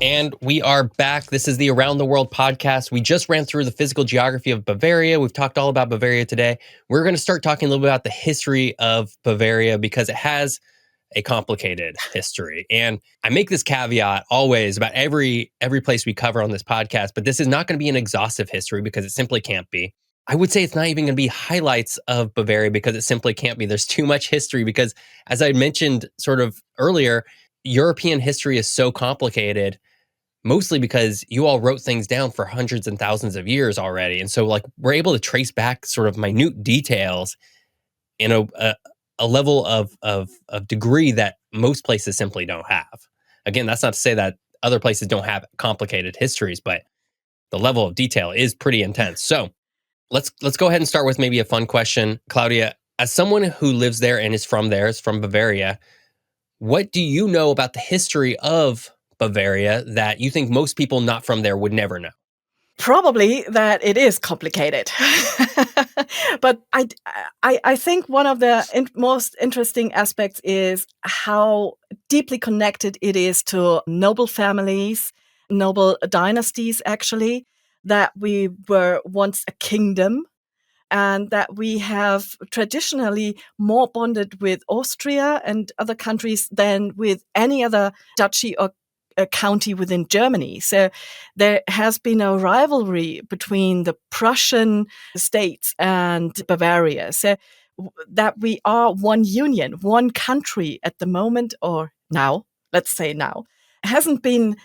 And we are back. This is the Around the World podcast. We just ran through the physical geography of Bavaria. We've talked all about Bavaria today. We're going to start talking a little bit about the history of Bavaria because it has a complicated history. And I make this caveat always about every place we cover on this podcast, but this is not going to be an exhaustive history because it simply can't be. I would say it's not even going to be highlights of Bavaria because it simply can't be. There's too much history because, as I mentioned sort of earlier, European history is so complicated, mostly because you all wrote things down for hundreds and thousands of years already. And so like we're able to trace back sort of minute details in a level of degree that most places simply don't have. Again, that's not to say that other places don't have complicated histories, but the level of detail is pretty intense. So let's go ahead and start with maybe a fun question. Claudia, as someone who lives there and is from Bavaria, what do you know about the history of Bavaria that you think most people not from there would never know? Probably that it is complicated. But I think one of the most interesting aspects is how deeply connected it is to noble families, noble dynasties, actually, that we were once a kingdom and that we have traditionally more bonded with Austria and other countries than with any other duchy or a county within Germany. So there has been a rivalry between the Prussian states and Bavaria. So that we are one union, one country at the moment, or now, let's say now, hasn't been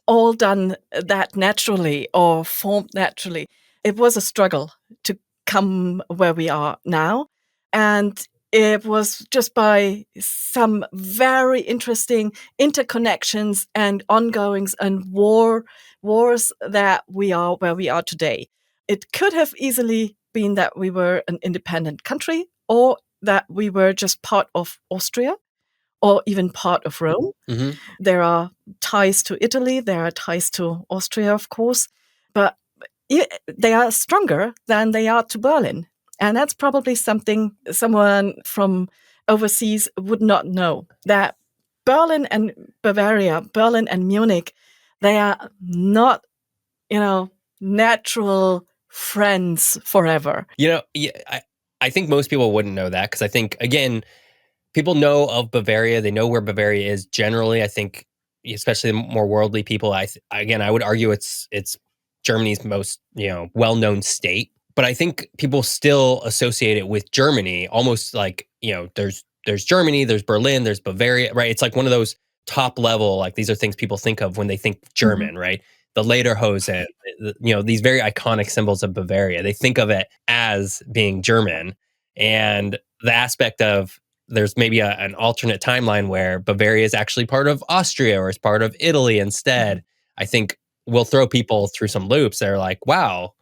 all done that naturally or formed naturally. It was a struggle to come where we are now. And it was just by some very interesting interconnections and ongoings and wars that we are where we are today. It could have easily been that we were an independent country or that we were just part of Austria or even part of Rome. Mm-hmm. There are ties to Italy, there are ties to Austria, of course, but they are stronger than they are to Berlin. And that's probably something someone from overseas would not know, that Berlin and Bavaria, Berlin and Munich, they are not, natural friends forever. I think most people wouldn't know that because I think, again, people know of Bavaria. They know where Bavaria is generally. I think, especially the more worldly people, I would argue it's Germany's most, well-known state. But I think people still associate it with Germany, almost like, there's Germany, there's Berlin, there's Bavaria, right? It's like one of those top level, like these are things people think of when they think German, mm-hmm. right? The Lederhosen, these very iconic symbols of Bavaria. They think of it as being German. And the aspect of there's maybe an alternate timeline where Bavaria is actually part of Austria or is part of Italy instead, I think will throw people through some loops. They're like, wow,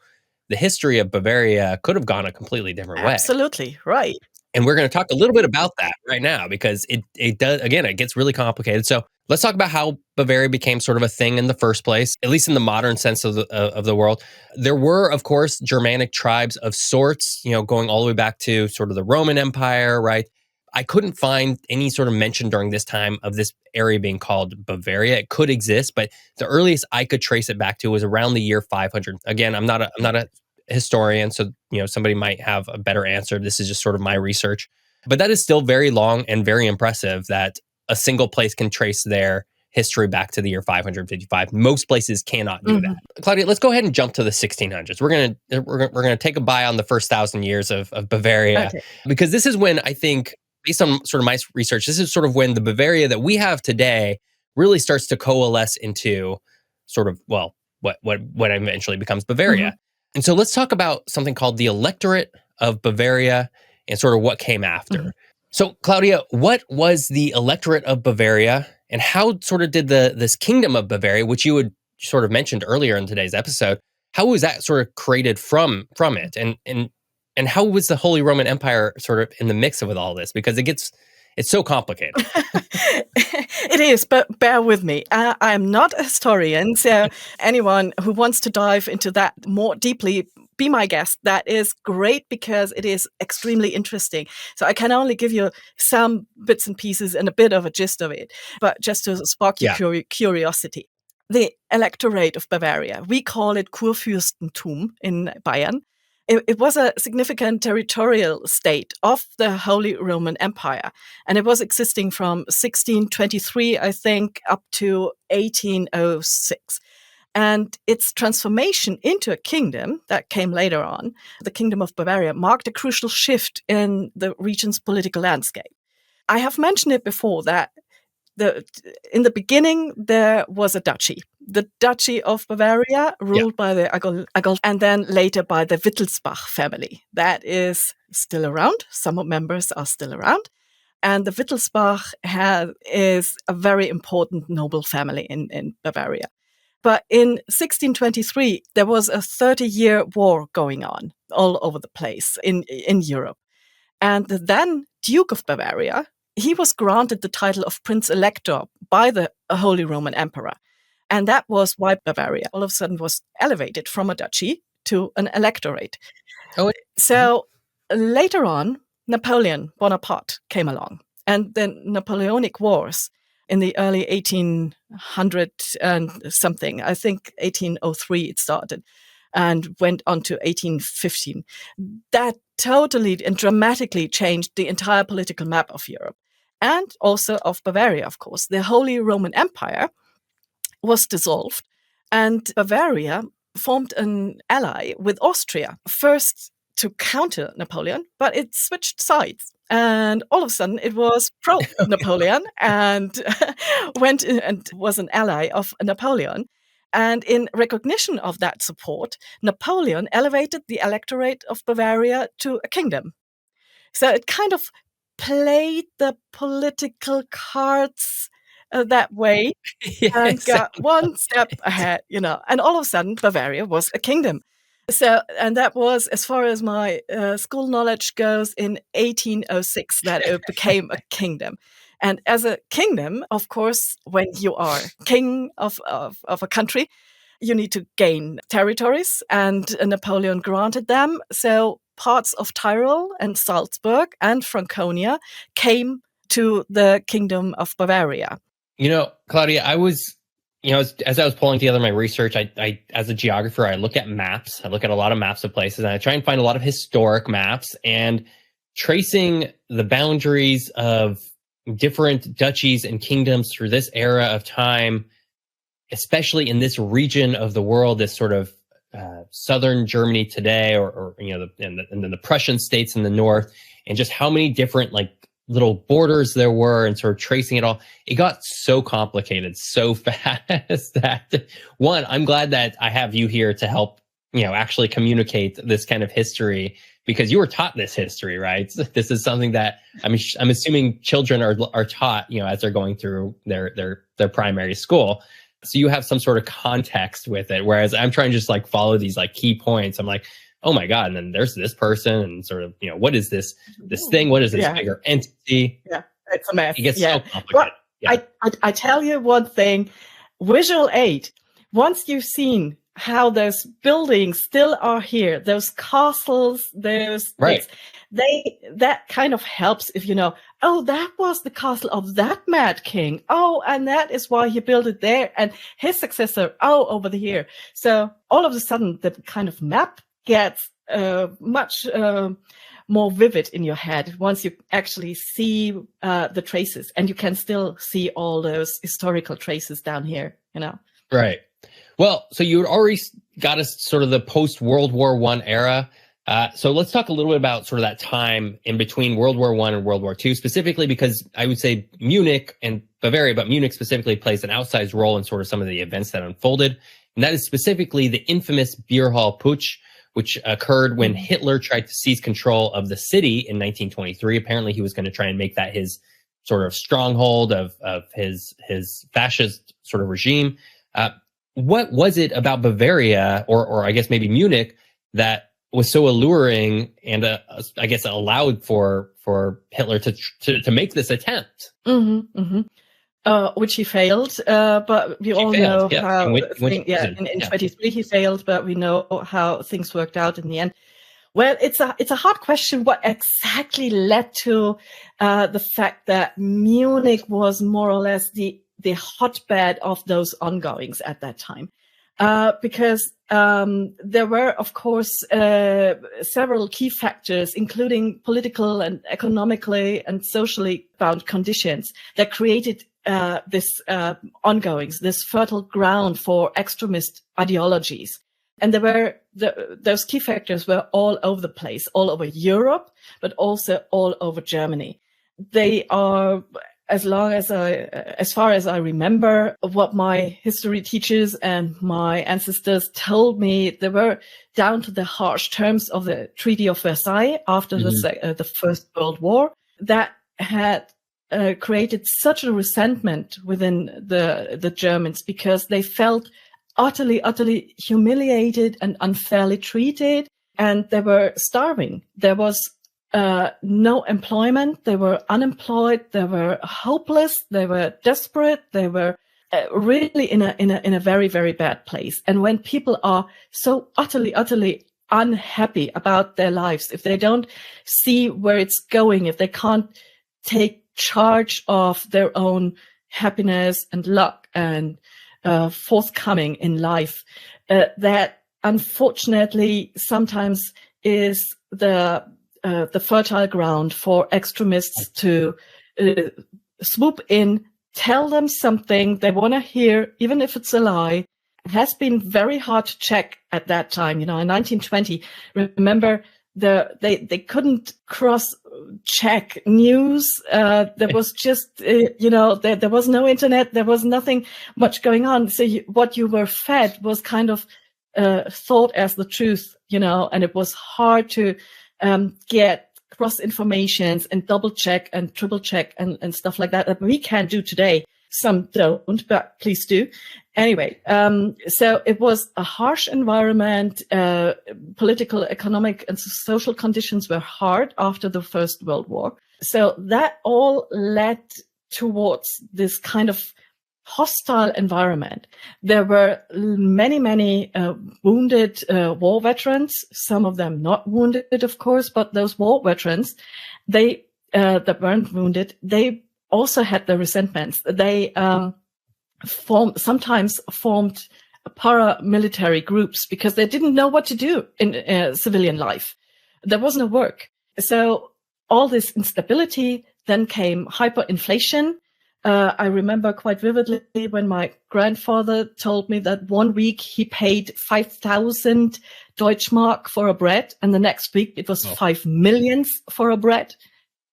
the history of Bavaria could have gone a completely different way. Absolutely, right. And we're going to talk a little bit about that right now because it does, again, it gets really complicated. So Let's talk about how Bavaria became sort of a thing in the first place, at least in the modern sense of the world. There were, of course, Germanic tribes of sorts, going all the way back to sort of the Roman Empire, right? I couldn't find any sort of mention during this time of this area being called Bavaria. It could exist, but the earliest I could trace it back to was around the year 500. Again, I'm not a historian, so somebody might have a better answer. This is just sort of my research. But that is still very long and very impressive that a single place can trace their history back to the year 555. Most places cannot do that. Claudia, let's go ahead and jump to the 1600s. We're gonna take a bye on the first 1,000 years of Bavaria, because this is when I think, based on sort of my research, this is sort of when the Bavaria that we have today really starts to coalesce into sort of, well, what eventually becomes Bavaria. And so let's talk about something called the electorate of Bavaria and sort of what came after. So, Claudia, what was the electorate of Bavaria, and how sort of did this kingdom of Bavaria, which you had sort of mentioned earlier in today's episode, how was that sort of created from it, and how was the Holy Roman Empire sort of in the mix with all this? Because it's so complicated. It is, but bear with me. I'm not a historian, so anyone who wants to dive into that more deeply, be my guest. That is great, because it is extremely interesting. So I can only give you some bits and pieces and a bit of a gist of it, but just to spark your curiosity. The electorate of Bavaria, we call it Kurfürstentum in Bayern. It was a significant territorial state of the Holy Roman Empire, and it was existing from 1623, I think, up to 1806. And its transformation into a kingdom that came later on, the Kingdom of Bavaria, marked a crucial shift in the region's political landscape. I have mentioned it before that in the beginning, there was a duchy. The Duchy of Bavaria, ruled by the Agol, and then later by the Wittelsbach family. That is still around. Some members are still around. And the Wittelsbach is a very important noble family in Bavaria. But in 1623, there was a 30-year war going on all over the place in Europe. And the then Duke of Bavaria, he was granted the title of Prince Elector by the Holy Roman Emperor. And that was why Bavaria all of a sudden was elevated from a duchy to an electorate. So later on, Napoleon Bonaparte came along. And the Napoleonic Wars in the early 1800 and something, I think 1803 it started, and went on to 1815. That totally and dramatically changed the entire political map of Europe, and also of Bavaria, of course. The Holy Roman Empire was dissolved, and Bavaria formed an ally with Austria, first to counter Napoleon, but it switched sides. And all of a sudden, it was pro-Napoleon and went and was an ally of Napoleon. And in recognition of that support, Napoleon elevated the electorate of Bavaria to a kingdom. So it kind of played the political cards that way and got one step ahead, and all of a sudden, Bavaria was a kingdom. So, and that was, as far as my school knowledge goes, in 1806 that it became a kingdom. And as a kingdom, of course, when you are king of a country, you need to gain territories, and Napoleon granted them. So parts of Tyrol and Salzburg and Franconia came to the Kingdom of Bavaria. Claudia, I was... as I was pulling together my research, I as a geographer, I look at maps. I look at a lot of maps of places, and I try and find a lot of historic maps, and tracing the boundaries of different duchies and kingdoms through this era of time, especially in this region of the world, this sort of southern Germany today, or and then the Prussian states in the north, and just how many different little borders there were, and sort of tracing it all. It got so complicated so fast that, one, I'm glad that I have you here to help, actually communicate this kind of history, because you were taught this history, right? This is something that I'm assuming children are taught, as they're going through their primary school. So you have some sort of context with it. Whereas I'm trying to just follow these key points. I'm like, oh my God, and then there's this person, and sort of, what is this thing? What is this bigger entity? Yeah, it's a mess. It gets so complicated. Yeah. I tell you one thing, visual aid, once you've seen how those buildings still are here, those castles, those Right. things, that kind of helps if you know, oh, that was the castle of that mad king. Oh, and that is why he built it there. And his successor, oh, over here. So all of a sudden, the kind of map gets much more vivid in your head once you actually see the traces, and you can still see all those historical traces down here, you know. Right. Well, so you had already got us sort of the post-World War I era. So let's talk a little bit about sort of that time in between World War I and World War II, specifically because I would say Munich and Bavaria, but Munich specifically plays an outsized role in sort of some of the events that unfolded. And that is specifically the infamous beer hall putsch, which occurred when Hitler tried to seize control of the city in 1923. Apparently, he was going to try and make that his sort of stronghold of his fascist sort of regime. What was it about Bavaria, or I guess maybe Munich, that was so alluring and I guess allowed for Hitler to make this attempt? Which he failed, but we all know how in 23 he failed, but we know how things worked out in the end. Well, it's a hard question what exactly led to the fact that Munich was more or less the hotbed of those ongoings at that time. Because there were, of course, several key factors, including political and economically and socially bound conditions that created this ongoings, this fertile ground for extremist ideologies. And there were those key factors were all over the place, all over Europe, but also all over Germany. They are, as far as I remember, what my history teachers and my ancestors told me, they were down to the harsh terms of the Treaty of Versailles after the First World War that had created such a resentment within the Germans because they felt utterly humiliated and unfairly treated, and they were starving. There was no employment. They were unemployed. They were hopeless. They were desperate. They were really in a very, very bad place. And when people are so utterly unhappy about their lives, if they don't see where it's going, if they can't take charge of their own happiness and luck and forthcoming in life, that unfortunately sometimes is the fertile ground for extremists to swoop in, tell them something they want to hear, even if it's a lie. It has been very hard to check at that time. You know, in 1920, remember, they couldn't cross-check news. There was just, there was no internet. There was nothing much going on. So what you were fed was kind of thought as the truth, and it was hard to get cross informations and double check and triple check and stuff like that we can do today. Some don't, but please do. Anyway, so it was a harsh environment. Political, economic, and social conditions were hard after the First World War. So that all led towards this kind of hostile environment. There were many wounded war veterans, some of them not wounded, of course, but those war veterans, they that weren't wounded, they also had the resentments. They sometimes formed paramilitary groups because they didn't know what to do in civilian life. There was no work. So all this instability, then came hyperinflation. I remember quite vividly when my grandfather told me that one week he paid 5,000 Deutschmark for a bread, and the next week it was 5 million for a bread,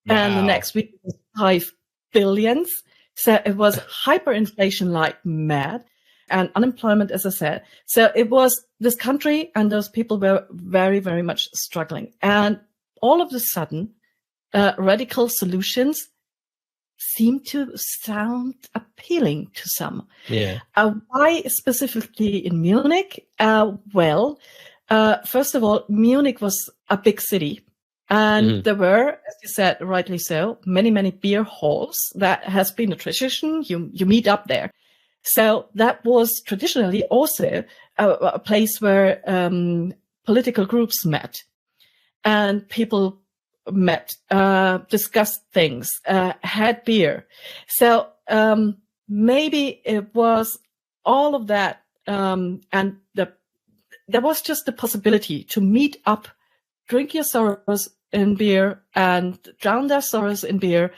and the next week it was 5 billions. So it was hyperinflation like mad, and unemployment, as I said. So it was this country, and those people were very, very much struggling. And all of a sudden, radical solutions seem to sound appealing to some. Yeah. Why specifically in Munich? Well, first of all, Munich was a big city. And there were, as you said, rightly so, many, many beer halls. That has been a tradition. You meet up there. So that was traditionally also a place where political groups met, and people met, discussed things, had beer. So maybe it was all of that, and there was just the possibility to meet up, drink your sorrows in beer, and drown their sorrows in beer.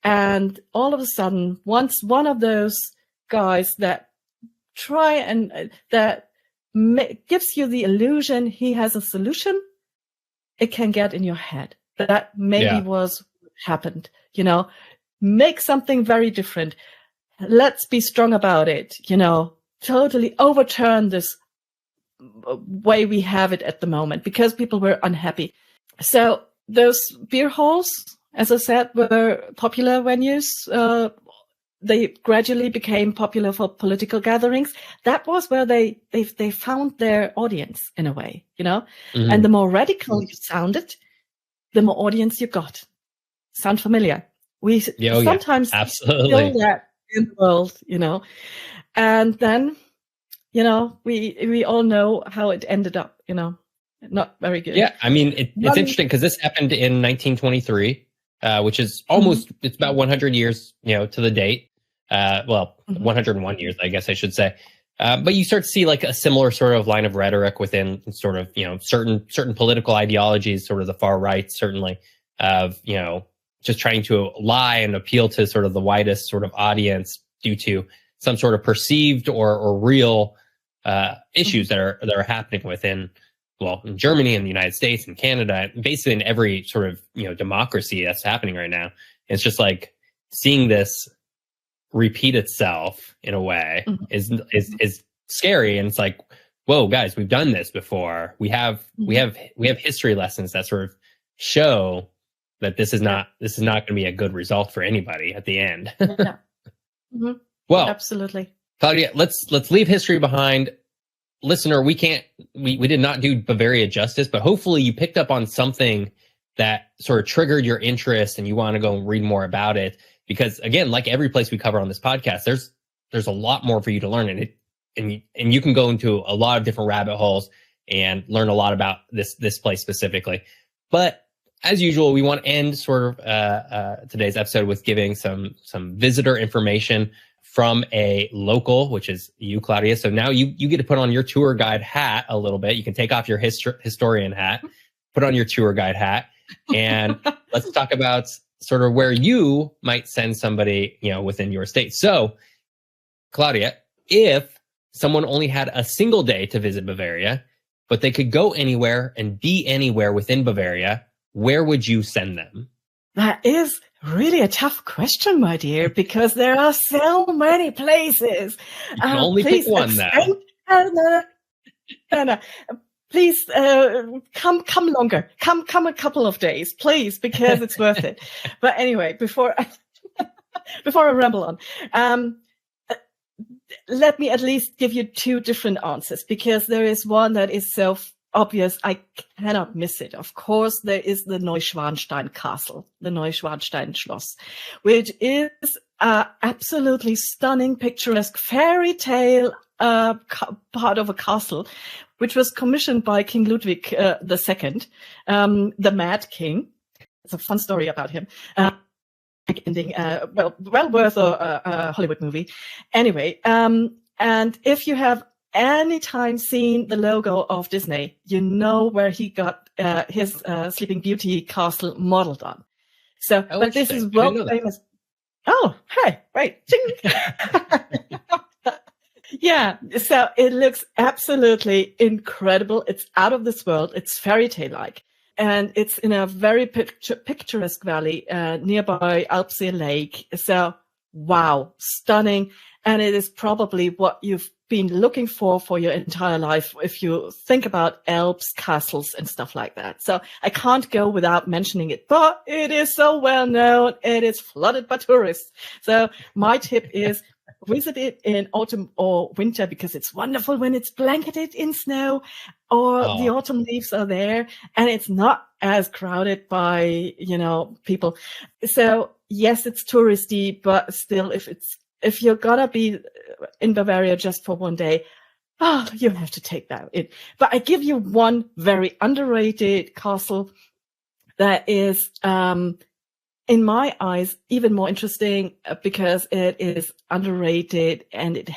And all of a sudden, once one of those guys that try and that gives you the illusion he has a solution, it can get in your head. That maybe was what happened, make something very different. Let's be strong about it, totally overturn this way we have it at the moment, because people were unhappy. So those beer halls, as I said, were popular venues. They gradually became popular for political gatherings. That was where they found their audience in a way, And the more radical you sounded, the more audience you got. Sound familiar? We sometimes feel that in the world, And then, we all know how it ended up, not very good. Yeah, I mean, it's interesting because this happened in 1923, which is almost, it's about 100 years, to the date. 101 years, I guess I should say. But you start to see like a similar sort of line of rhetoric within sort of, certain political ideologies, sort of the far right, certainly, of, just trying to lie and appeal to sort of the widest sort of audience due to some sort of perceived or real issues that are happening within, in Germany and the United States and Canada, basically in every sort of, democracy that's happening right now. It's just like seeing this repeat itself in a way is scary. And it's like, whoa, guys, we've done this before. We have history lessons that sort of show that this is not going to be a good result for anybody at the end. Well, absolutely. Claudia, let's leave history behind. Listener, we did not do Bavaria justice, but hopefully you picked up on something that sort of triggered your interest and you want to go and read more about it. Because again, like every place we cover on this podcast, there's a lot more for you to learn, and you can go into a lot of different rabbit holes and learn a lot about this place specifically. But as usual, we want to end sort of today's episode with giving some visitor information from a local, which is you, Claudia. So now you get to put on your tour guide hat a little bit. You can take off your historian hat, put on your tour guide hat, and let's talk about sort of where you might send somebody, within your state. So, Claudia, if someone only had a single day to visit Bavaria, but they could go anywhere and be anywhere within Bavaria, where would you send them? That is really a tough question, my dear, because there are so many places. You can only pick one now. No. Please come longer. Come a couple of days, please, because it's worth it. But anyway, before I ramble on, let me at least give you two different answers, because there is one that is so obvious I cannot miss it. Of course, there is the Neuschwanstein Castle, the Neuschwanstein Schloss, which is absolutely stunning, picturesque fairy tale part of a castle, which was commissioned by King Ludwig II, the Mad King. It's a fun story about him. Ending, well worth a Hollywood movie. Anyway, and if you have any time seen the logo of Disney, you know where he got his Sleeping Beauty castle modeled on. So, but this is world famous. Oh, hey, right. Yeah, so it looks absolutely incredible. It's out of this world. It's fairy tale-like. And it's in a very picturesque valley nearby Alpsee Lake. So, wow, stunning. And it is probably what you've been looking for your entire life if you think about Alps, castles, and stuff like that. So I can't go without mentioning it, but it is so well known. It is flooded by tourists. So my tip is visit it in autumn or winter, because it's wonderful when it's blanketed in snow, or the autumn leaves are there, and it's not as crowded by, people. So yes, it's touristy, but still, if you're gonna be in Bavaria just for one day, you have to take that in. But I give you one very underrated castle that is, in my eyes, even more interesting because it is underrated, and it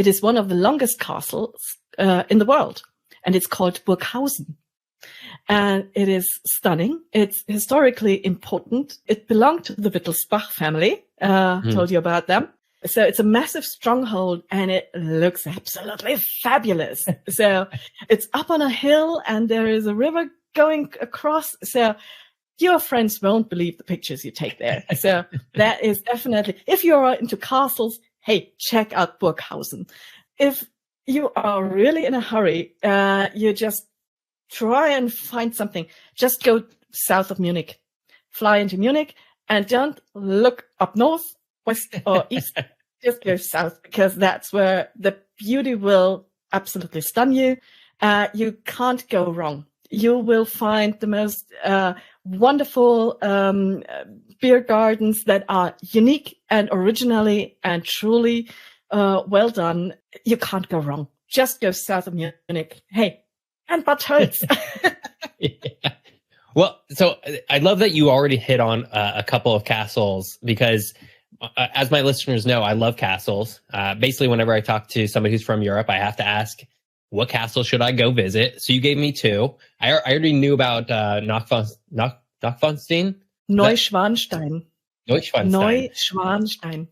is one of the longest castles in the world, and it's called Burghausen. And it is stunning. It's historically important. It belonged to the Wittelsbach family. Told you about them. So it's a massive stronghold, and it looks absolutely fabulous. So it's up on a hill, and there is a river going across. So your friends won't believe the pictures you take there. So that is definitely, if you're into castles, hey, check out Burghausen. If you are really in a hurry, you just try and find something. Just go south of Munich. Fly into Munich, and don't look up north, west, or east. Just go south, because that's where the beauty will absolutely stun you. You can't go wrong. You will find the most wonderful beer gardens that are unique and originally and truly well done. You can't go wrong. Just go south of Munich. Hey, and Bad Tölz. Yeah. Well, so I love that you already hit on a couple of castles, because as my listeners know, I love castles. Basically, whenever I talk to somebody who's from Europe, I have to ask, what castle should I go visit? So you gave me two. I already knew about Neuschwanstein? Neuschwanstein. Neuschwanstein.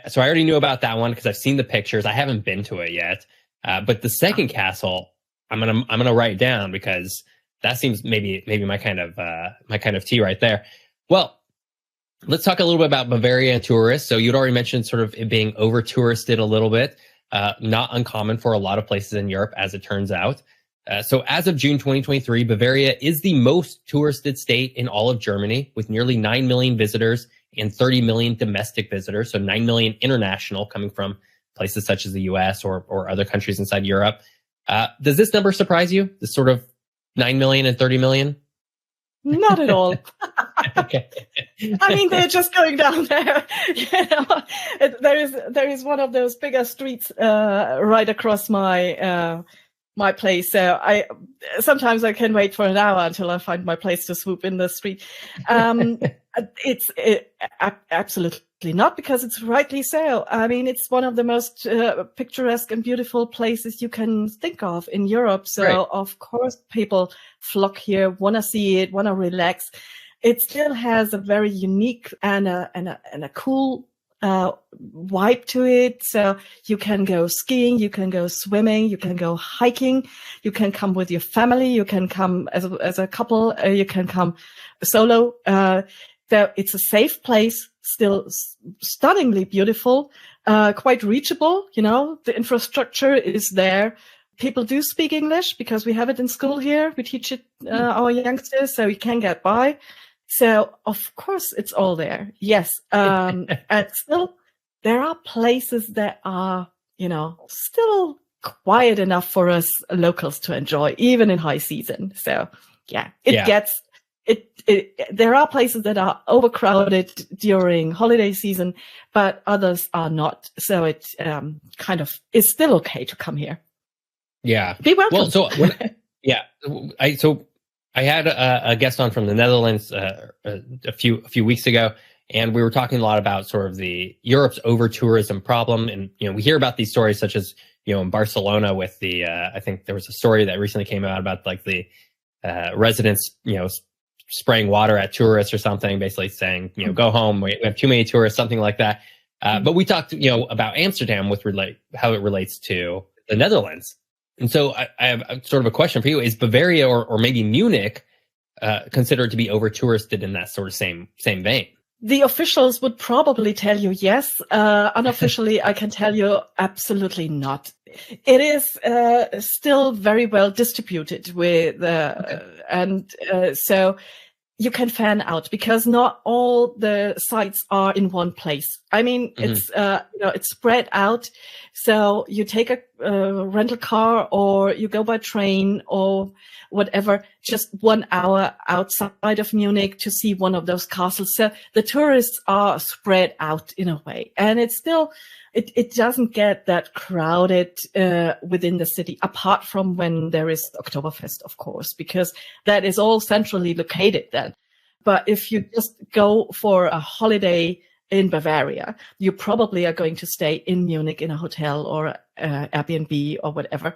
So I already knew about that one because I've seen the pictures. I haven't been to it yet. But the second castle, I'm gonna write down, because that seems maybe my kind of tea right there. Well, let's talk a little bit about Bavaria and tourists. So you'd already mentioned sort of it being over touristed a little bit. Not uncommon for a lot of places in Europe, as it turns out. So as of June 2023, Bavaria is the most touristed state in all of Germany, with nearly 9 million visitors and 30 million domestic visitors. So 9 million international, coming from places such as the US or other countries inside Europe. Does this number surprise you? This sort of 9 million and 30 million? Not at all. Okay. I mean, they're just going down there. There is one of those bigger streets right across my place. So sometimes I can wait for an hour until I find my place to swoop in the street. It's absolutely not, because it's rightly so. I mean, it's one of the most picturesque and beautiful places you can think of in Europe. So right. Of course, people flock here, want to see it, want to relax. It still has a very unique and a cool vibe to it. So you can go skiing, you can go swimming, you can go hiking, you can come with your family, you can come as a couple, you can come solo. So it's a safe place, still stunningly beautiful, quite reachable. The infrastructure is there. People do speak English because we have it in school here. We teach it our youngsters, so you can get by. So of course it's all there. Yes. And still there are places that are, still quiet enough for us locals to enjoy, even in high season. So yeah, there are places that are overcrowded during holiday season, but others are not. So it kind of is still okay to come here. Yeah. Be welcome. Well, I had a guest on from the Netherlands a few weeks ago, and we were talking a lot about sort of the Europe's over tourism problem. And we hear about these stories, such as in Barcelona with the I think there was a story that recently came out about like the residents spraying water at tourists or something, basically saying go home, we have too many tourists, something like that. But we talked about Amsterdam with how it relates to the Netherlands. And so I have sort of a question for you. Is Bavaria or maybe Munich considered to be over touristed in that sort of same vein? The officials would probably tell you yes. Unofficially, I can tell you absolutely not. It is still very well distributed with, so you can fan out because not all the sites are in one place. I mean, it's it's spread out. So you take a rental car or you go by train or whatever, just 1 hour outside of Munich to see one of those castles. So the tourists are spread out in a way, and it's still, it doesn't get that crowded within the city, apart from when there is Oktoberfest, of course, because that is all centrally located then. But if you just go for a holiday in Bavaria, you probably are going to stay in Munich in a hotel or Airbnb or whatever.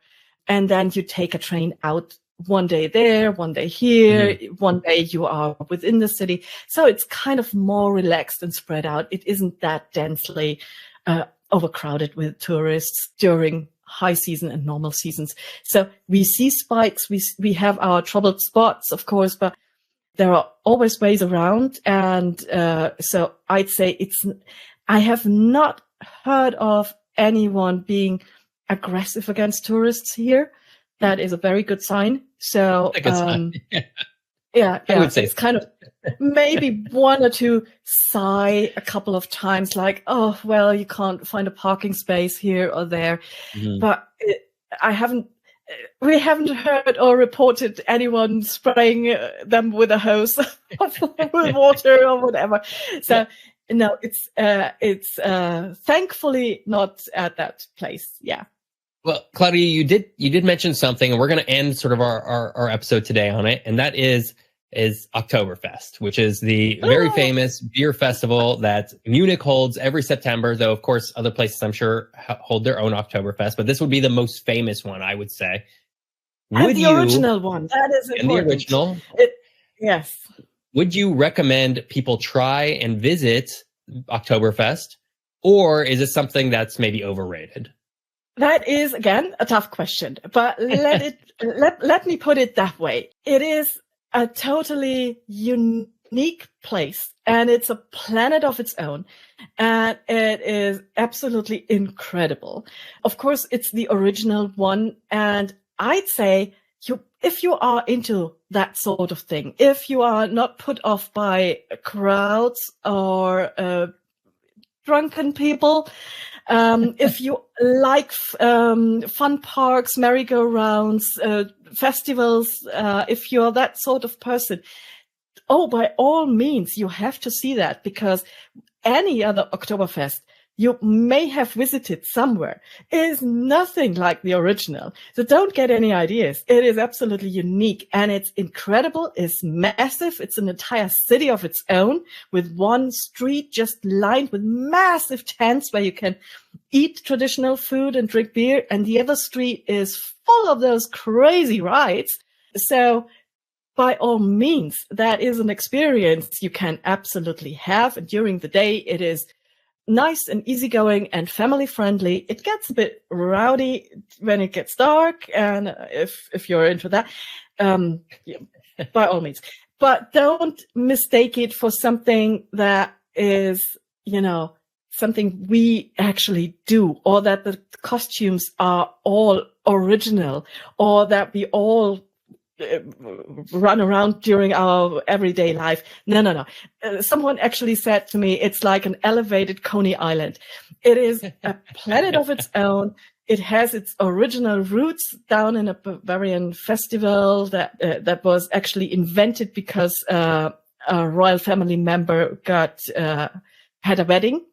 And then you take a train out, one day there, one day here, one day you are within the city. So it's kind of more relaxed and spread out. It isn't that densely overcrowded with tourists during high season and normal seasons. So we see spikes. We have our troubled spots, of course, but there are always ways around. And so I'd say I have not heard of anyone being aggressive against tourists here. That is a very good sign. So, yeah, I would say it's kind of maybe one or two sigh a couple of times, like, oh, well, you can't find a parking space here or there. But we haven't heard or reported anyone spraying them with a hose with water or whatever. So no, it's thankfully not at that place. Yeah. Well, Claudia, you did mention something, and we're going to end sort of our episode today on it, and that is Oktoberfest, which is the very famous beer festival that Munich holds every September, though, of course, other places, I'm sure, hold their own Oktoberfest, but this would be the most famous one, I would say. And the original one. That is important. And the original. Yes. Would you recommend people try and visit Oktoberfest, or is it something that's maybe overrated? That is, again, a tough question, but let me put it that way. It is a totally unique place, and it's a planet of its own, and it is absolutely incredible. Of course, it's the original one, and I'd say if you are into that sort of thing, if you are not put off by crowds or drunken people, if you like fun parks, merry-go-rounds, festivals, if you're that sort of person, by all means, you have to see that, because any other Oktoberfest you may have visited somewhere is nothing like the original. So don't get any ideas. It is absolutely unique, and it's incredible. It's massive. It's an entire city of its own, with one street just lined with massive tents where you can eat traditional food and drink beer. And the other street is full of those crazy rides. So by all means, that is an experience you can absolutely have. And during the day, it is nice and easygoing and family friendly. It gets a bit rowdy when it gets dark, and if you're into that, by all means. But don't mistake it for something that is, something we actually do, or that the costumes are all original, or that we all run around during our everyday life. No. Someone actually said to me, it's like an elevated Coney Island. It is a planet of its own. It has its original roots down in a Bavarian festival that was actually invented because a royal family member had a wedding.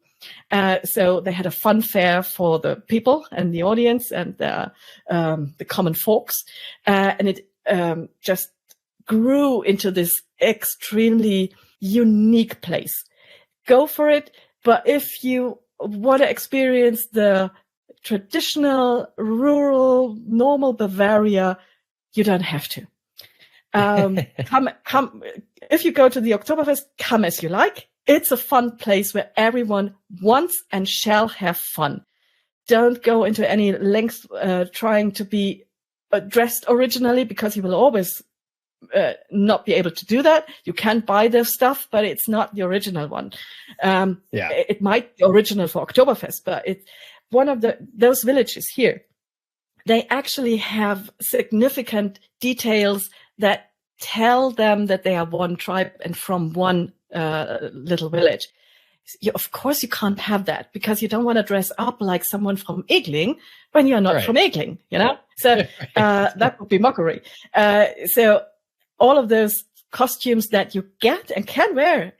So they had a fun fair for the people and the audience and the common folks, and it just grew into this extremely unique place. Go for it. But if you want to experience the traditional, rural, normal Bavaria, you don't have to. Come. If you go to the Oktoberfest, come as you like. It's a fun place where everyone wants and shall have fun. Don't go into any lengths trying to be dressed originally, because you will always not be able to do that. You can buy their stuff, but it's not the original one. It might be original for Oktoberfest, but it's one of those villages here. They actually have significant details that tell them that they are one tribe and from one little village. Of course, you can't have that because you don't want to dress up like someone from Egling when you're not from Egling, So that would be mockery. So all of those costumes that you get and can wear,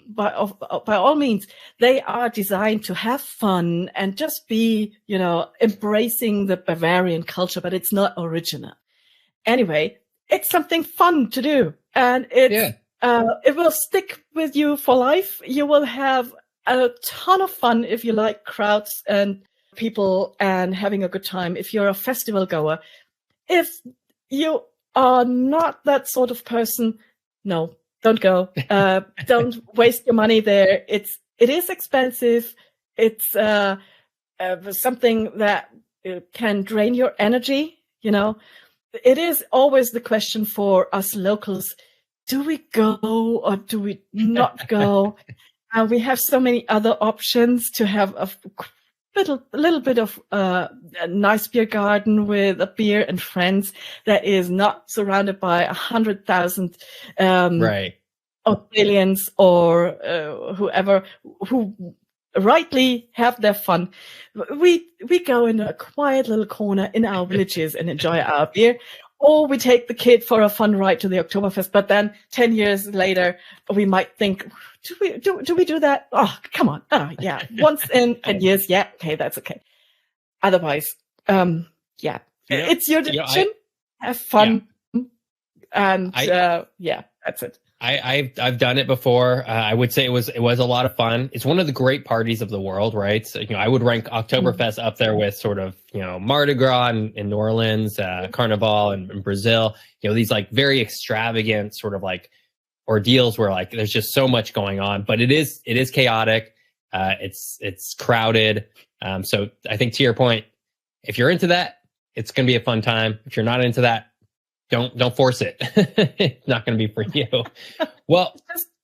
by all means, they are designed to have fun and just be, embracing the Bavarian culture, but it's not original. Anyway, it's something fun to do, and it will stick with you for life. You will have a ton of fun if you like crowds and people and having a good time. If you're a festival goer, if you are not that sort of person, no, don't go. Don't waste your money there. It is expensive. It's something that can drain your energy. It is always the question for us locals: do we go or do we not go? And we have so many other options to have a little bit of a nice beer garden with a beer and friends that is not surrounded by 100,000 Australians or whoever who rightly have their fun. We go in a quiet little corner in our villages and enjoy our beer, or we take the kid for a fun ride to the Oktoberfest. But then 10 years later, we might think, do we do that? Oh, come on. Oh, yeah. Once in 10 years. Yeah. Okay. That's okay. Otherwise, it's your decision. Have fun. Yeah. And that's it. I've done it before. I would say it was a lot of fun. It's one of the great parties of the world, right? So, I would rank Oktoberfest up there with sort of, Mardi Gras in New Orleans, Carnival in Brazil, these like very extravagant sort of like ordeals where like there's just so much going on, but it is chaotic. It's crowded. So I think to your point, if you're into that, it's going to be a fun time. If you're not into that, don't force it. It's not going to be for you. Well,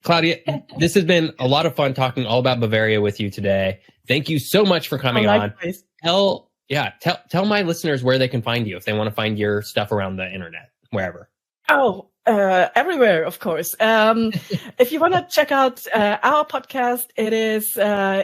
Claudia, this has been a lot of fun talking all about Bavaria with you today. Thank you so much for coming on. Tell my listeners where they can find you if they want to find your stuff around the internet, wherever. Everywhere, of course. If you want to check out our podcast, it is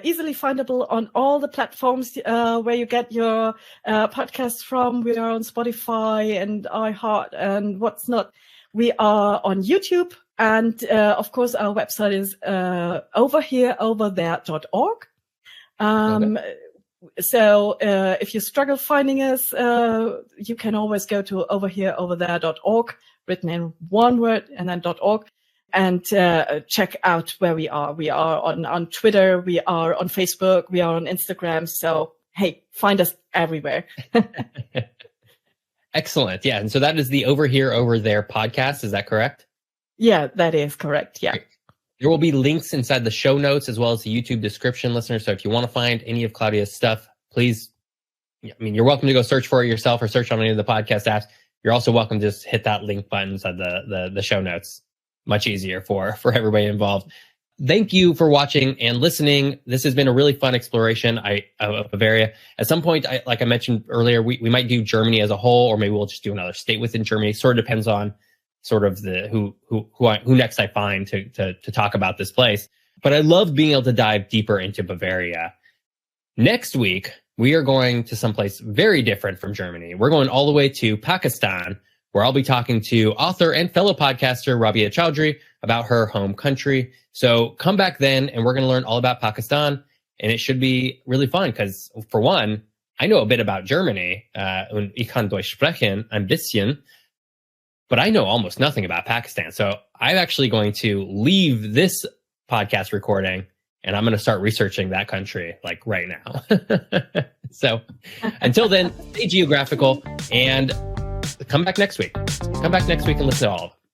easily findable on all the platforms where you get your podcasts from. We are on Spotify and iHeart and what's not. We are on YouTube. And of course, our website is overhereoverthere.org. So if you struggle finding us, you can always go to overhereoverthere.org, written in one word, and then .org, and check out where we are. We are on Twitter, we are on Facebook, we are on Instagram. So, hey, find us everywhere. Excellent. Yeah. And so that is the Over Here, Over There podcast. Is that correct? Yeah, that is correct. Yeah. There will be links inside the show notes as well as the YouTube description, listeners. So if you want to find any of Claudia's stuff, please, you're welcome to go search for it yourself or search on any of the podcast apps. You're also welcome to just hit that link button inside the show notes. Much easier for everybody involved. Thank you for watching and listening. This has been a really fun exploration of Bavaria. At some point, like I mentioned earlier, we might do Germany as a whole, or maybe we'll just do another state within Germany. Sort of depends on sort of the who next I find to talk about this place. But I love being able to dive deeper into Bavaria. Next week, we are going to someplace very different from Germany. We're going all the way to Pakistan, where I'll be talking to author and fellow podcaster Rabia Chaudhry about her home country. So come back then, and we're going to learn all about Pakistan, and it should be really fun because, for one, I know a bit about Germany. Und ich kann Deutsch sprechen, ein bisschen. But I know almost nothing about Pakistan. So I'm actually going to leave this podcast recording and I'm going to start researching that country like right now. So until then, stay geographical and come back next week. Come back next week and listen to all of them.